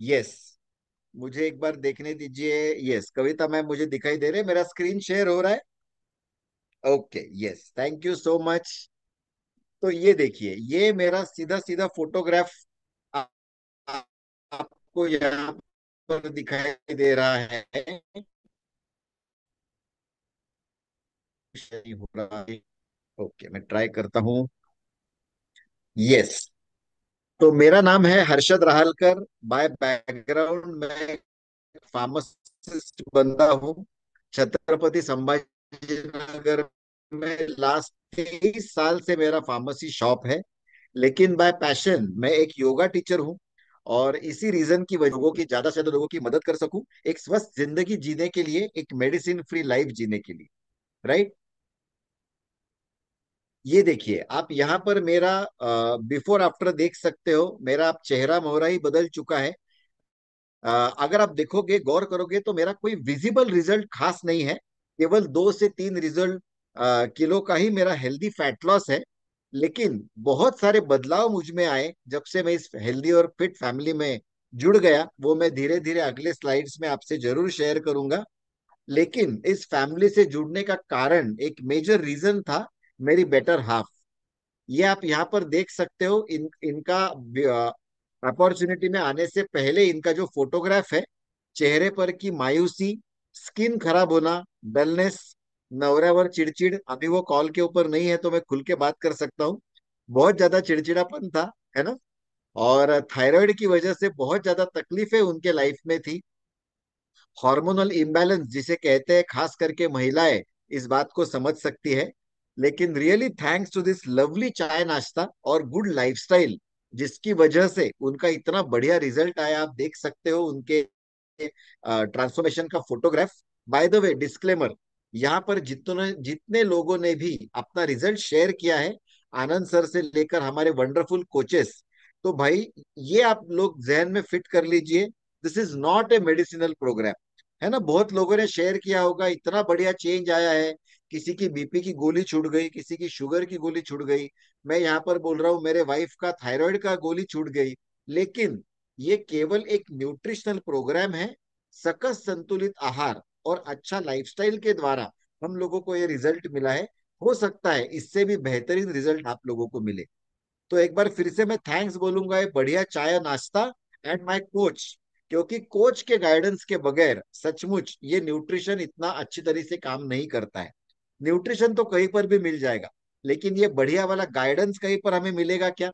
यस, मुझे एक बार देखने दीजिए। यस, कविता मैम मुझे दिखाई दे रहे, मेरा स्क्रीन शेयर हो रहा है। Okay, yes, thank you so much. तो ये देखिए, ये मेरा सीधा सीधा फोटोग्राफ आ- आ- आपको यहाँ पर दिखाई दे रहा है। नहीं हो रहा है। ओके, मैं ट्राई करता हूँ। यस, तो मेरा नाम है हर्षद राहलकर। बाय बैकग्राउंड मैं फार्मासिस्ट बंदा हूँ। छत्रपति संभाजी नगर में लास्ट 23 साल से मेरा फार्मेसी शॉप है। लेकिन बाय पैशन मैं एक योगा टीचर हूँ। और इसी रीजन की वजह, लोगों की, ज्यादा से ज्यादा लोगों की मदद कर सकूं, एक स्वस्थ जिंदगी जीने के लिए, एक मेडिसिन फ्री लाइफ जीने के लिए। राइट। ये देखिए, आप यहाँ पर मेरा बिफोर आफ्टर देख सकते हो। मेरा आप चेहरा मोहरा ही बदल चुका है। अगर आप देखोगे, गौर करोगे, तो मेरा कोई विजिबल रिजल्ट खास नहीं है। केवल 2 से 3 रिजल्ट किलो का ही मेरा हेल्दी फैट लॉस है। लेकिन बहुत सारे बदलाव मुझ में आए जब से मैं इस हेल्दी और फिट फैमिली में जुड़ गया। वो मैं धीरे धीरे अगले स्लाइड्स में आपसे जरूर शेयर करूंगा। लेकिन इस फैमिली से जुड़ने का कारण, एक मेजर रीजन था मेरी बेटर हाफ। ये आप यहाँ पर देख सकते हो। इनका अपॉर्चुनिटी में आने से पहले इनका जो फोटोग्राफ है, चेहरे पर की मायूसी, स्किन खराब होना, डलनेस, नवरावर चिड़चिड़। अभी वो कॉल के ऊपर नहीं है तो मैं खुल के बात कर सकता हूँ। बहुत ज्यादा चिड़चिड़ापन था, है ना। और थायराइड की वजह से बहुत ज्यादा तकलीफें उनके लाइफ में थी। हार्मोनल इम्बैलेंस जिसे कहते हैं, खास करके महिलाएं इस बात को समझ सकती है। लेकिन really thanks to this lovely chai nashta और गुड लाइफस्टाइल, जिसकी वजह से उनका इतना बढ़िया रिजल्ट आया। आप देख सकते हो उनके ट्रांसफॉर्मेशन का photograph. By the way, disclaimer, यहाँ पर जितने जितने लोगों ने भी अपना रिजल्ट शेयर किया है, आनंद सर से लेकर हमारे वंडरफुल कोचेस, तो भाई ये आप लोग जहन में फिट कर लीजिए, this is not a medicinal program. है ना, बहुत लोगों ने शेयर किया होगा, इतना बढ़िया चेंज आया है, किसी की बीपी की गोली छूट गई, किसी की शुगर की गोली छूट गई। मैं यहाँ पर बोल रहा हूँ, मेरे वाइफ का थायराइड का गोली छूट गई। लेकिन ये केवल एक न्यूट्रिशनल प्रोग्राम है। सकस संतुलित आहार और अच्छा लाइफस्टाइल के द्वारा हम लोगों को ये रिजल्ट मिला है। हो सकता है इससे भी बेहतरीन रिजल्ट आप लोगों को मिले। तो एक बार फिर से मैं थैंक्स बोलूंगा, ये बढ़िया चाय और नाश्ता एंड माय कोच। क्योंकि कोच के गाइडेंस के बगैर सचमुच ये न्यूट्रिशन इतना अच्छी तरह से काम नहीं करता है। न्यूट्रिशन तो कहीं पर भी मिल जाएगा, लेकिन ये बढ़िया वाला गाइडेंस कहीं पर हमें मिलेगा क्या?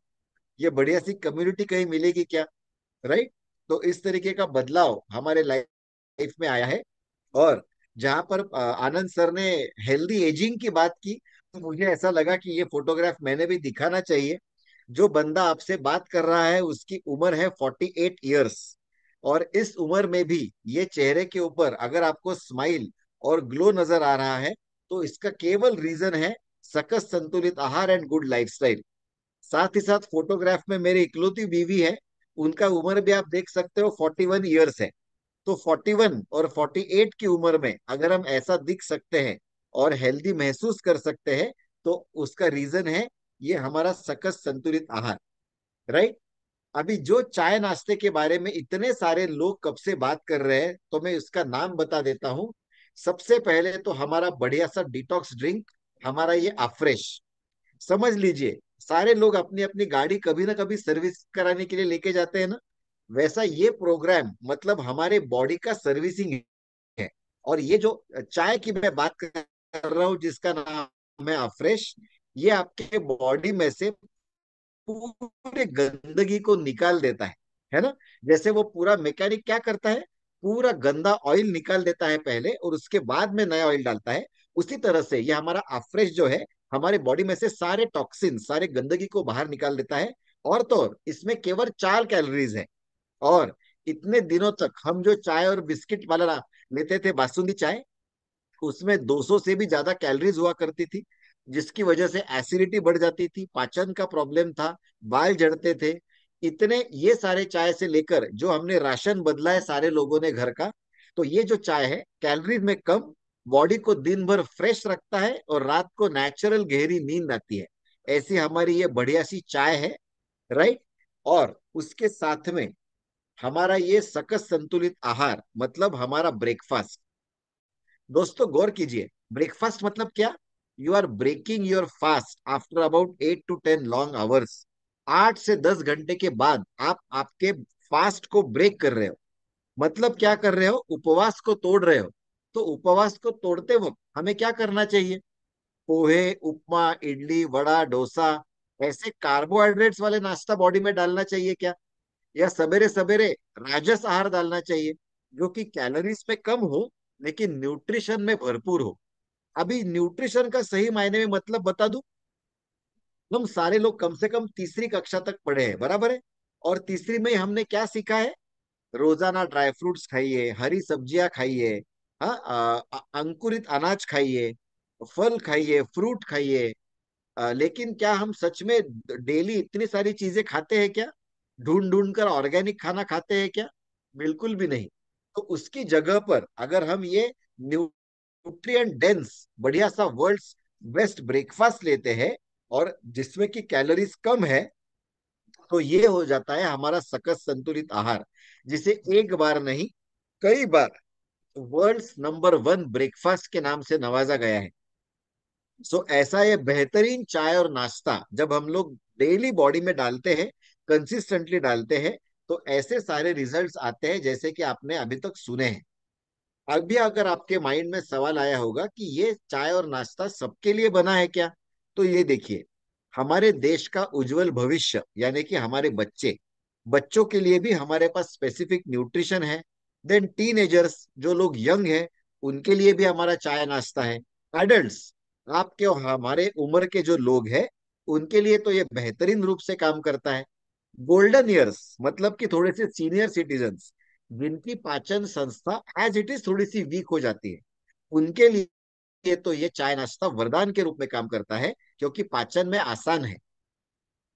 ये बढ़िया सी कम्युनिटी कहीं मिलेगी क्या? राइट। तो इस तरीके का बदलाव हमारे लाइफ में आया है। और जहां पर आनंद सर ने हेल्दी एजिंग की बात की, तो मुझे ऐसा लगा कि ये फोटोग्राफ मैंने भी दिखाना चाहिए। जो बंदा आपसे बात कर रहा है उसकी उम्र है 48 ईयर्स। और इस उम्र में भी ये चेहरे के ऊपर अगर आपको स्माइल और ग्लो नजर आ रहा है, तो इसका केवल रीजन है सकस संतुलित आहार एंड गुड लाइफस्टाइल। साथ ही साथ फोटोग्राफ में मेरी इकलौती बीवी है। उनका उम्र भी आप देख सकते हो, 41 ईयर्स है। तो 41 और 48 की उम्र में अगर हम ऐसा दिख सकते हैं और हेल्दी महसूस कर सकते हैं, तो उसका रीजन है ये हमारा सकस संतुलित आहार। राइट। अभी जो चाय नाश्ते के बारे में इतने सारे लोग कब से बात कर रहे हैं, तो मैं उसका नाम बता देता हूँ। सबसे पहले तो हमारा बढ़िया सा डिटॉक्स ड्रिंक, हमारा ये अफ्रेश, समझ लीजिए सारे लोग अपनी अपनी गाड़ी कभी ना कभी सर्विस कराने के लिए लेके जाते हैं ना, वैसा ये प्रोग्राम मतलब हमारे बॉडी का सर्विसिंग है। और ये जो चाय की मैं बात कर रहा हूँ जिसका नाम है अफ्रेश, ये आपके बॉडी में से पूरे गंदगी को निकाल देता है ना। जैसे वो पूरा मैकेनिक क्या करता है, पूरा गंदा ऑयल निकाल देता है पहले और उसके बाद में नया ऑयल डालता है, उसी तरह से ये हमारा अफ्रेश जो है हमारे बॉडी में से सारे टॉक्सिन, सारे गंदगी को बाहर निकाल देता है। और तो और इसमें केवल 4 कैलोरीज है। और इतने दिनों तक हम जो चाय और बिस्किट वाला लेते थे, बासुंदी चाय, उसमें 200 से भी ज्यादा कैलोरीज हुआ करती थी, जिसकी वजह से एसिडिटी बढ़ जाती थी, पाचन का प्रॉब्लम था, बाल झड़ते थे। इतने ये सारे चाय से लेकर जो हमने राशन बदला है सारे लोगों ने घर का, तो ये जो चाय है कैलोरीज में कम, बॉडी को दिन भर फ्रेश रखता है और रात को नेचुरल गहरी नींद आती है। ऐसी हमारी ये बढ़िया सी चाय है, राइट। और उसके साथ में हमारा ये सकस संतुलित आहार मतलब हमारा ब्रेकफास्ट। दोस्तों गौर कीजिए, ब्रेकफास्ट मतलब क्या? You are breaking your fast after about 8 to 10 long hours. 8 से 10 घंटे के बाद आप आपके फास्ट को ब्रेक कर रहे हो। मतलब क्या कर रहे हो? उपवास को तोड़ रहे हो। तो उपवास को तोड़ते वक्त हमें क्या करना चाहिए? पोहे, उपमा, इडली, वड़ा, डोसा, ऐसे कार्बोहाइड्रेट्स वाले नाश्ता बॉडी में डालना चाहिए क्या? या सवेरे सवेरे राजस आहार डालना चाहिए जो कि कैलोरीज में कम हो लेकिन न्यूट्रिशन में भरपूर हो? अभी न्यूट्रिशन का सही मायने में मतलब बता दूं, हम सारे लोग कम से कम तीसरी कक्षा तक पढ़े हैं, बराबर है। और तीसरी में हमने क्या सीखा है? रोजाना ड्राई फ्रूट्स खाइए, हरी सब्जियां खाइए, हाँ, अंकुरित अनाज खाइए, फल खाइए, फ्रूट खाइए। लेकिन क्या हम सच में डेली इतनी सारी चीजें खाते हैं क्या? ढूंढ ढूंढ कर ऑर्गेनिक खाना खाते हैं क्या? बिल्कुल भी नहीं। तो उसकी जगह पर अगर हम ये न्यूट्रिएंट डेंस बढ़िया सा वर्ल्ड्स बेस्ट ब्रेकफास्ट लेते हैं और जिसमें की कैलोरीज कम है, तो ये हो जाता है हमारा सकस संतुलित आहार, जिसे एक बार नहीं कई बार वर्ल्ड्स नंबर 1 ब्रेकफास्ट के नाम से नवाजा गया है। सो ऐसा ये बेहतरीन चाय और नाश्ता जब हम लोग डेली बॉडी में डालते हैं, कंसिस्टेंटली डालते हैं, तो ऐसे सारे रिजल्ट्स आते हैं जैसे कि आपने अभी तक सुने हैं। अभी अगर आपके माइंड में सवाल आया होगा कि ये चाय और नाश्ता सबके लिए बना है क्या, तो ये देखिए, हमारे देश का उज्जवल भविष्य यानी कि हमारे बच्चे, बच्चों के लिए भी हमारे पास स्पेसिफिक न्यूट्रिशन है। देन टीनेजर्स जो लोग यंग हैं, उनके लिए भी हमारा चाय नाश्ता है। एडल्ट्स, आपके और हमारे उम्र के जो लोग हैं, उनके लिए तो ये बेहतरीन रूप से काम करता है। गोल्डन ईयर्स मतलब कि थोड़े से सीनियर सिटीजन्स, जिनकी पाचन संस्था एज इट इज थोड़ी सी वीक हो जाती है, उनके लिए तो ये चाय नाश्ता वरदान के रूप में काम करता है, क्योंकि पाचन में आसान है।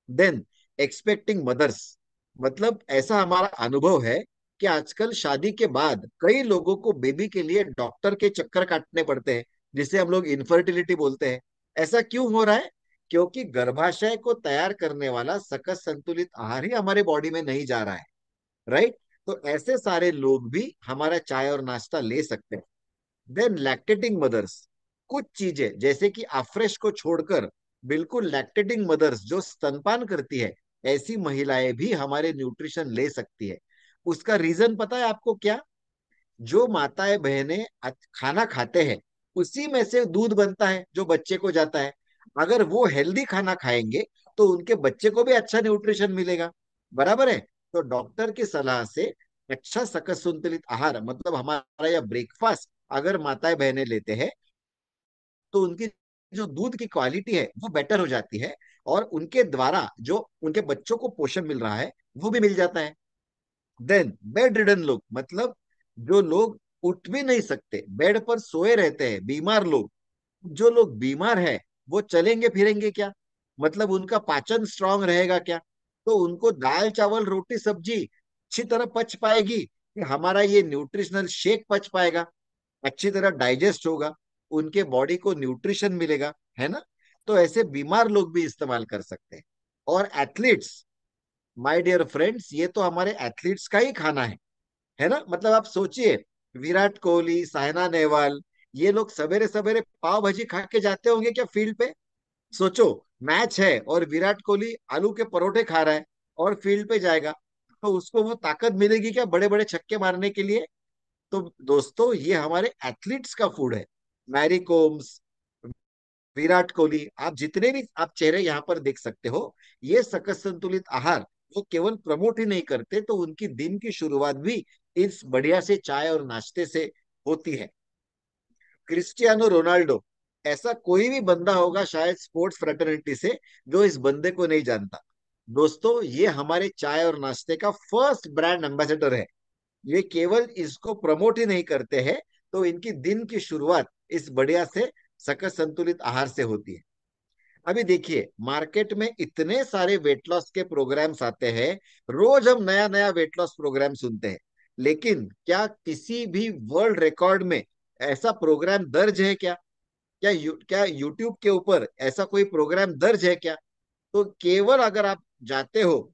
देन एक्सपेक्टिंग मदर्स, मतलब ऐसा हमारा अनुभव है कि आजकल शादी के बाद कई लोगों को बेबी के लिए डॉक्टर के चक्कर काटने पड़ते हैं, जिसे हम लोग इनफर्टिलिटी बोलते हैं। ऐसा क्यों हो रहा है? क्योंकि गर्भाशय को तैयार करने वाला सकस संतुलित आहार ही हमारे बॉडी में नहीं जा रहा है, राइट। तो ऐसे सारे लोग भी हमारा चाय और नाश्ता ले सकते हैं। देन लैक्टेटिंग मदर्स, कुछ चीजें जैसे कि अफ्रेश को छोड़कर बिल्कुल लैक्टेटिंग मदर्स जो स्तनपान करती है, ऐसी महिलाएं भी हमारे न्यूट्रिशन ले सकती है। उसका रीजन पता है आपको क्या? जो माताएं बहनें खाना खाते हैं, उसी में से दूध बनता है जो बच्चे को जाता है। अगर वो हेल्दी खाना खाएंगे तो उनके बच्चे को भी अच्छा न्यूट्रिशन मिलेगा, बराबर है। तो डॉक्टर की सलाह से अच्छा सकस संतुलित आहार मतलब हमारा यह ब्रेकफास्ट अगर माताएं बहनें लेते हैं, तो उनकी जो दूध की क्वालिटी है वो बेटर हो जाती है, और उनके द्वारा जो उनके बच्चों को पोषण मिल रहा है वो भी मिल जाता है। देन बेड रिडन लोग, मतलब जो लोग उठ भी नहीं सकते, बेड पर सोए रहते हैं, बीमार लोग, जो लोग बीमार हैं, वो चलेंगे फिरेंगे क्या? मतलब उनका पाचन स्ट्रांग रहेगा क्या? तो उनको दाल चावल रोटी सब्जी अच्छी तरह पच पाएगी कि हमारा ये न्यूट्रिशनल शेक पच पाएगा, अच्छी तरह डाइजेस्ट होगा, उनके बॉडी को न्यूट्रिशन मिलेगा, है ना। तो ऐसे बीमार लोग भी इस्तेमाल कर सकते हैं। और एथलीट्स, माय डियर फ्रेंड्स, ये तो हमारे एथलीट्स का ही खाना है ना। मतलब आप सोचिए, विराट कोहली, साइना नेहवाल, ये लोग सवेरे सवेरे पाव भाजी खा के जाते होंगे क्या फील्ड पे? सोचो, मैच है और विराट कोहली आलू के परोठे खा रहा है और फील्ड पे जाएगा, तो उसको वो ताकत मिलेगी क्या बड़े बड़े छक्के मारने के लिए? तो दोस्तों, ये हमारे एथलीट्स का फूड है। मैरी कोम्स, विराट कोहली, आप जितने भी आप चेहरे यहाँ पर देख सकते हो, ये सकस संतुलित आहार वो केवल प्रमोट ही नहीं करते, तो उनकी दिन की शुरुआत भी इस बढ़िया से चाय और नाश्ते से होती है। क्रिस्टियानो रोनाल्डो, ऐसा कोई भी बंदा होगा शायद स्पोर्ट्स फ्रेटर्निटी से जो इस बंदे को नहीं जानता। दोस्तों, ये हमारे चाय और नाश्ते का फर्स्ट ब्रांड एम्बेसडर है। ये केवल इसको प्रमोट ही नहीं करते हैं, तो इनकी दिन की शुरुआत इस बढ़िया से सकस संतुलित आहार से होती है। अभी देखिए, मार्केट में इतने सारे वेट लॉस के प्रोग्राम्स आते हैं, रोज हम नया नया वेट लॉस प्रोग्राम सुनते हैं, लेकिन क्या किसी भी वर्ल्ड रिकॉर्ड में ऐसा प्रोग्राम दर्ज है क्या? क्या यूट्यूब के ऊपर ऐसा कोई प्रोग्राम दर्ज है क्या? तो केवल अगर आप जाते हो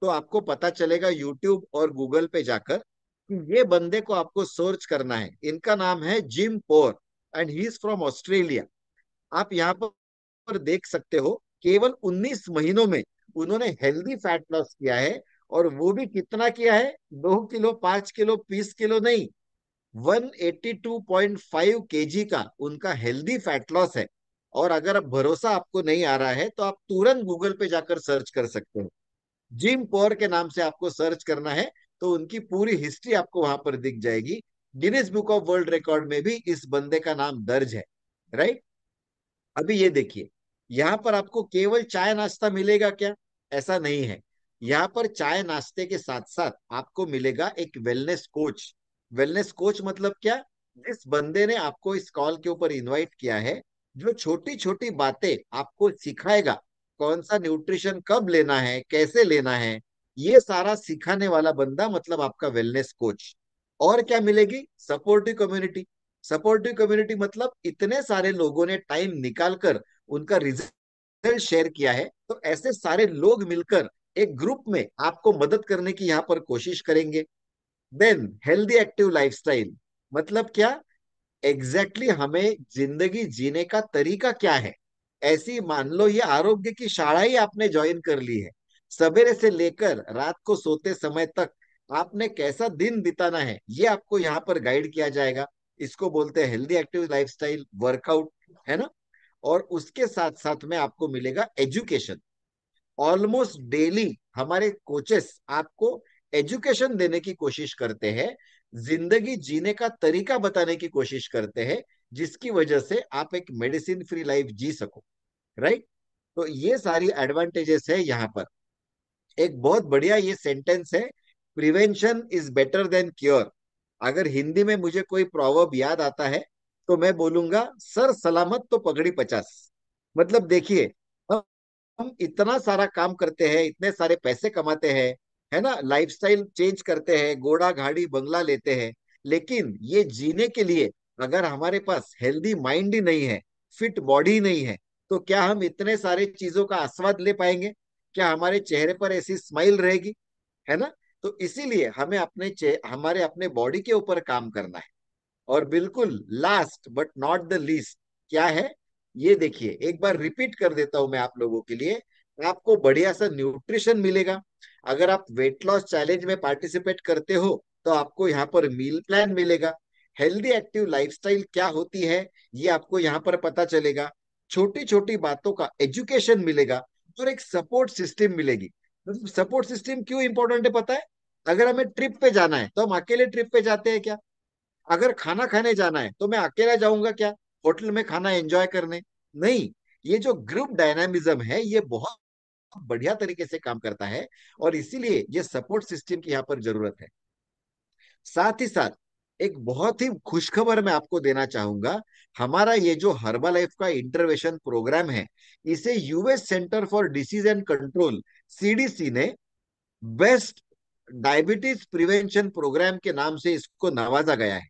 तो आपको पता चलेगा यूट्यूब और गूगल पे जाकर कि ये बंदे को आपको सर्च करना है। इनका नाम है Jim Pore and he is from Australia. आप यहाँ पर देख सकते हो, केवल 19 महीनों में उन्होंने हेल्दी फैट लॉस किया है। और वो भी कितना किया है? 2 किलो, 5 किलो, 20 किलो नहीं, 182.5 केजी का उनका हेल्दी फैट लॉस है। और अगर अब भरोसा आपको नहीं आ रहा है तो आप तुरंत गूगल पे जाकर सर्च कर सकते हो। जिम पॉर के नाम से आपको सर्च करना है, तो उनकी पूरी हिस्ट्री आपको वहां पर दिख जाएगी। Guinness book of world record में भी इस बंदे का नाम दर्ज है। राइट। अभी ये देखिए, यहाँ पर आपको केवल चाय नाश्ता मिलेगा क्या? ऐसा नहीं है। यहाँ पर चाय नाश्ते के साथ साथ आपको मिलेगा एक वेलनेस कोच। वेलनेस कोच मतलब क्या? जिस बंदे ने आपको इस कॉल के ऊपर इनवाइट किया है, जो छोटी छोटी बातें आपको सिखाएगा, कौन सा न्यूट्रिशन कब लेना है, कैसे लेना है, ये सारा सिखाने वाला बंदा मतलब आपका वेलनेस कोच। और क्या मिलेगी? Supportive community. सपोर्टिव कम्युनिटी मतलब इतने सारे लोगों ने टाइम निकालकर उनका रिजल्ट शेयर किया है, तो ऐसे सारे लोग मिलकर एक ग्रुप में आपको मदद करने की यहाँ पर कोशिश करेंगे। देन हेल्दी एक्टिव लाइफस्टाइल मतलब क्या? एग्जैक्टली हमें जिंदगी जीने का तरीका क्या है। ऐसी मान लो ये आरोग्य की शाखा ही आपने ज्वाइन कर ली है। सवेरे से लेकर रात को सोते समय तक आपने कैसा दिन बिताना है, ये आपको यहाँ पर गाइड किया जाएगा। इसको बोलते हैं हेल्दी एक्टिव लाइफस्टाइल वर्कआउट, है ना? और उसके साथ साथ में आपको मिलेगा एजुकेशन। ऑलमोस्ट डेली हमारे कोचेस आपको एजुकेशन देने की कोशिश करते हैं, जिंदगी जीने का तरीका बताने की कोशिश करते हैं, जिसकी वजह से आप एक मेडिसिन फ्री लाइफ जी सको। राइट। तो ये सारी एडवांटेजेस है यहाँ पर। एक बहुत बढ़िया ये सेंटेंस है, prevention is better than cure. अगर हिंदी में मुझे कोई प्रोवर्ब याद आता है तो मैं बोलूंगा, सर सलामत तो पगड़ी 50। मतलब देखिए, हम इतना सारा काम करते हैं, इतने सारे पैसे कमाते हैं, है ना, लाइफस्टाइल चेंज करते हैं, घोड़ा गाड़ी बंगला लेते हैं, लेकिन ये जीने के लिए अगर हमारे पास हेल्दी माइंड ही नहीं है, फिट बॉडी नहीं है, तो क्या हम इतने सारे चीजों का आस्वाद ले पाएंगे? क्या हमारे चेहरे पर ऐसी स्माइल रहेगी? है ना? तो इसीलिए हमें हमारे अपने बॉडी के ऊपर काम करना है। और बिल्कुल last but not the least क्या है? ये देखिए, एक बार रिपीट कर देता हूं मैं आप लोगों के लिए। आपको बढ़िया सा न्यूट्रिशन मिलेगा। अगर आप वेट लॉस चैलेंज में पार्टिसिपेट करते हो तो आपको यहाँ पर मील प्लान मिलेगा। हेल्दी एक्टिव लाइफस्टाइल क्या होती है ये आपको यहाँ पर पता चलेगा। छोटी छोटी बातों का एजुकेशन मिलेगा और एक सपोर्ट सिस्टम मिलेगी। सपोर्ट सिस्टम क्यों इंपॉर्टेंट है पता है? अगर हमें ट्रिप पे जाना है तो हम अकेले ट्रिप पे जाते हैं क्या? अगर खाना खाने जाना है तो मैं अकेला जाऊंगा क्या होटल में खाना एंजॉय करने? नहीं। ये जो ग्रुप डायनामिज्म है ये बहुत बढ़िया तरीके से काम करता है, और इसीलिए ये सपोर्ट सिस्टम की यहाँ पर जरूरत है। साथ ही साथ एक बहुत ही खुशखबर मैं आपको देना चाहूंगा। हमारा ये जो हर्बा लाइफ का इंटरवेंशन प्रोग्राम है, इसे US centre for disease and control, CDC ने बेस्ट डायबिटीज प्रिवेंशन प्रोग्राम के नाम से इसको नवाजा गया है।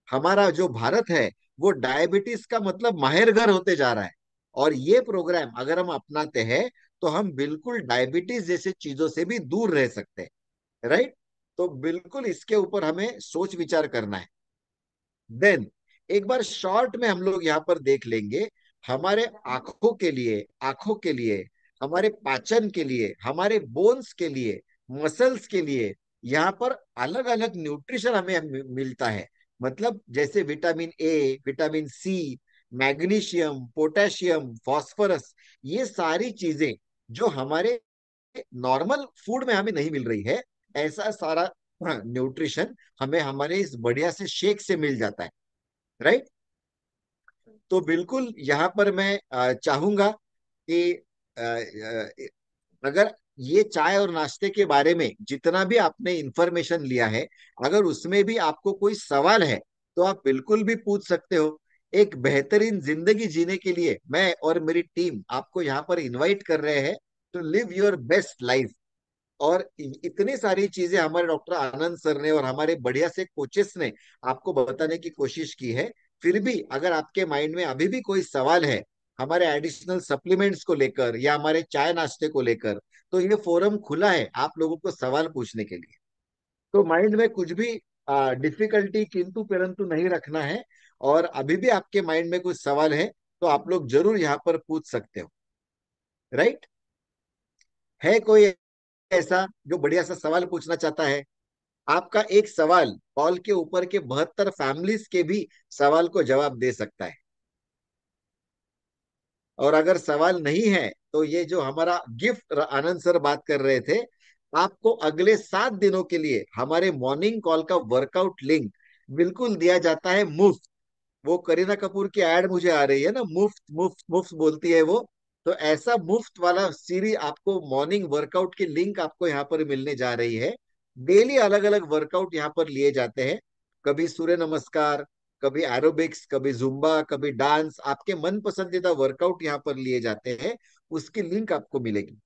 हमारा जो भारत है वो डायबिटीज का मतलब माहिर घर होते जा रहा है। और ये प्रोग्राम अगर हम अपनाते हैं तो हम बिल्कुल डायबिटीज जैसे चीजों से भी दूर रह सकते हैं। राइट। तो बिल्कुल इसके ऊपर हमें सोच विचार करना है। देन एक बार शॉर्ट में हम लोग यहाँ पर देख लेंगे। हमारे आंखों के लिए, हमारे पाचन के लिए, हमारे बोन्स के लिए, मसल्स के लिए यहाँ पर अलग अलग न्यूट्रिशन हमें मिलता है। मतलब जैसे vitamin A, vitamin C, magnesium, potassium, phosphorus, ये सारी चीजें जो हमारे नॉर्मल फूड में हमें नहीं मिल रही है, ऐसा सारा न्यूट्रिशन हमें हमारे इस बढ़िया से शेक से मिल जाता है। राइट। तो बिल्कुल यहाँ पर मैं चाहूंगा कि अगर ये चाय और नाश्ते के बारे में जितना भी आपने इंफॉर्मेशन लिया है, अगर उसमें भी आपको कोई सवाल है तो आप बिल्कुल भी पूछ सकते हो। एक बेहतरीन जिंदगी जीने के लिए मैं और मेरी टीम आपको यहाँ पर इनवाइट कर रहे हैं to live your best life. और इतनी सारी चीजें हमारे डॉक्टर आनंद सर ने और हमारे बढ़िया से कोचेस ने आपको बताने की कोशिश की है। फिर भी अगर आपके माइंड में अभी भी कोई सवाल है हमारे एडिशनल सप्लीमेंट्स को लेकर या हमारे चाय नाश्ते को लेकर, तो ये फोरम खुला है आप लोगों को सवाल पूछने के लिए। तो माइंड में कुछ भी डिफिकल्टी किंतु परंतु नहीं रखना है। और अभी भी आपके माइंड में कुछ सवाल है तो आप लोग जरूर यहाँ पर पूछ सकते हो। राइट। है कोई ऐसा जो बढ़िया सा सवाल पूछना चाहता है? आपका एक सवाल कॉल के ऊपर के 72 फैमिलीज के भी सवाल को जवाब दे सकता है। और अगर सवाल नहीं है तो ये जो हमारा गिफ्ट आनंद सर बात कर रहे थे, आपको अगले 7 दिनों के लिए हमारे मॉर्निंग कॉल का वर्कआउट लिंक बिल्कुल दिया जाता है मुफ्त। वो करीना कपूर की एड मुझे आ रही है ना, मुफ्त मुफ्त मुफ्त बोलती है वो। तो ऐसा मुफ्त वाला सीरीज आपको मॉर्निंग वर्कआउट की लिंक आपको यहाँ पर मिलने जा रही है। डेली अलग अलग वर्कआउट यहाँ पर लिए जाते हैं। कभी सूर्य नमस्कार, कभी एरोबिक्स, कभी जुम्बा, कभी डांस, आपके मन पसंदीदा वर्कआउट यहाँ पर लिए जाते हैं। उसकी लिंक आपको मिलेगी।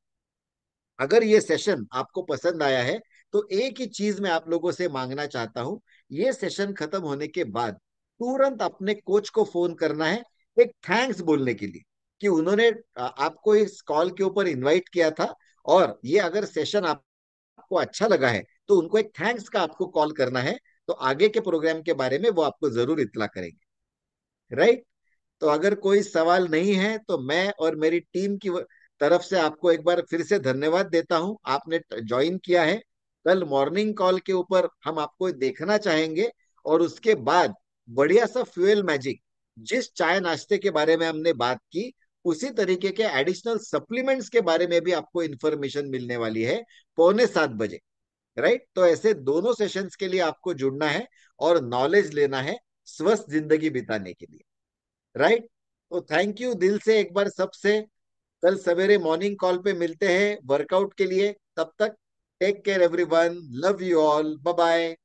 अगर ये सेशन आपको पसंद आया है तो एक ही चीज मैं आप लोगों से मांगना चाहता हूं। ये सेशन खत्म होने के बाद तुरंत अपने कोच को फोन करना है, एक थैंक्स बोलने के लिए कि उन्होंने आपको इस कॉल के ऊपर इनवाइट किया था। और ये अगर सेशन आपको अच्छा लगा है तो उनको एक थैंक्स का आपको कॉल करना है। तो आगे के प्रोग्राम के बारे में वो आपको जरूर इत्तला करेंगे। राइट। तो अगर कोई सवाल नहीं है तो मैं और मेरी टीम की तरफ से आपको एक बार फिर से धन्यवाद देता हूं, आपने ज्वाइन किया है। कल मॉर्निंग कॉल के ऊपर हम आपको देखना चाहेंगे। और उसके बाद बढ़िया सा फ्यूल मैजिक, जिस चाय नाश्ते के बारे में हमने बात की उसी तरीके के एडिशनल सप्लीमेंट्स के बारे में भी आपको इंफॉर्मेशन मिलने वाली है 6:45 बजे। राइट। तो ऐसे दोनों सेशंस के लिए आपको जुड़ना है और नॉलेज लेना है स्वस्थ जिंदगी बिताने के लिए। राइट। तो थैंक यू दिल से एक बार सबसे। कल सवेरे मॉर्निंग कॉल पे मिलते हैं वर्कआउट के लिए। तब तक take care everyone, love you all, bye bye.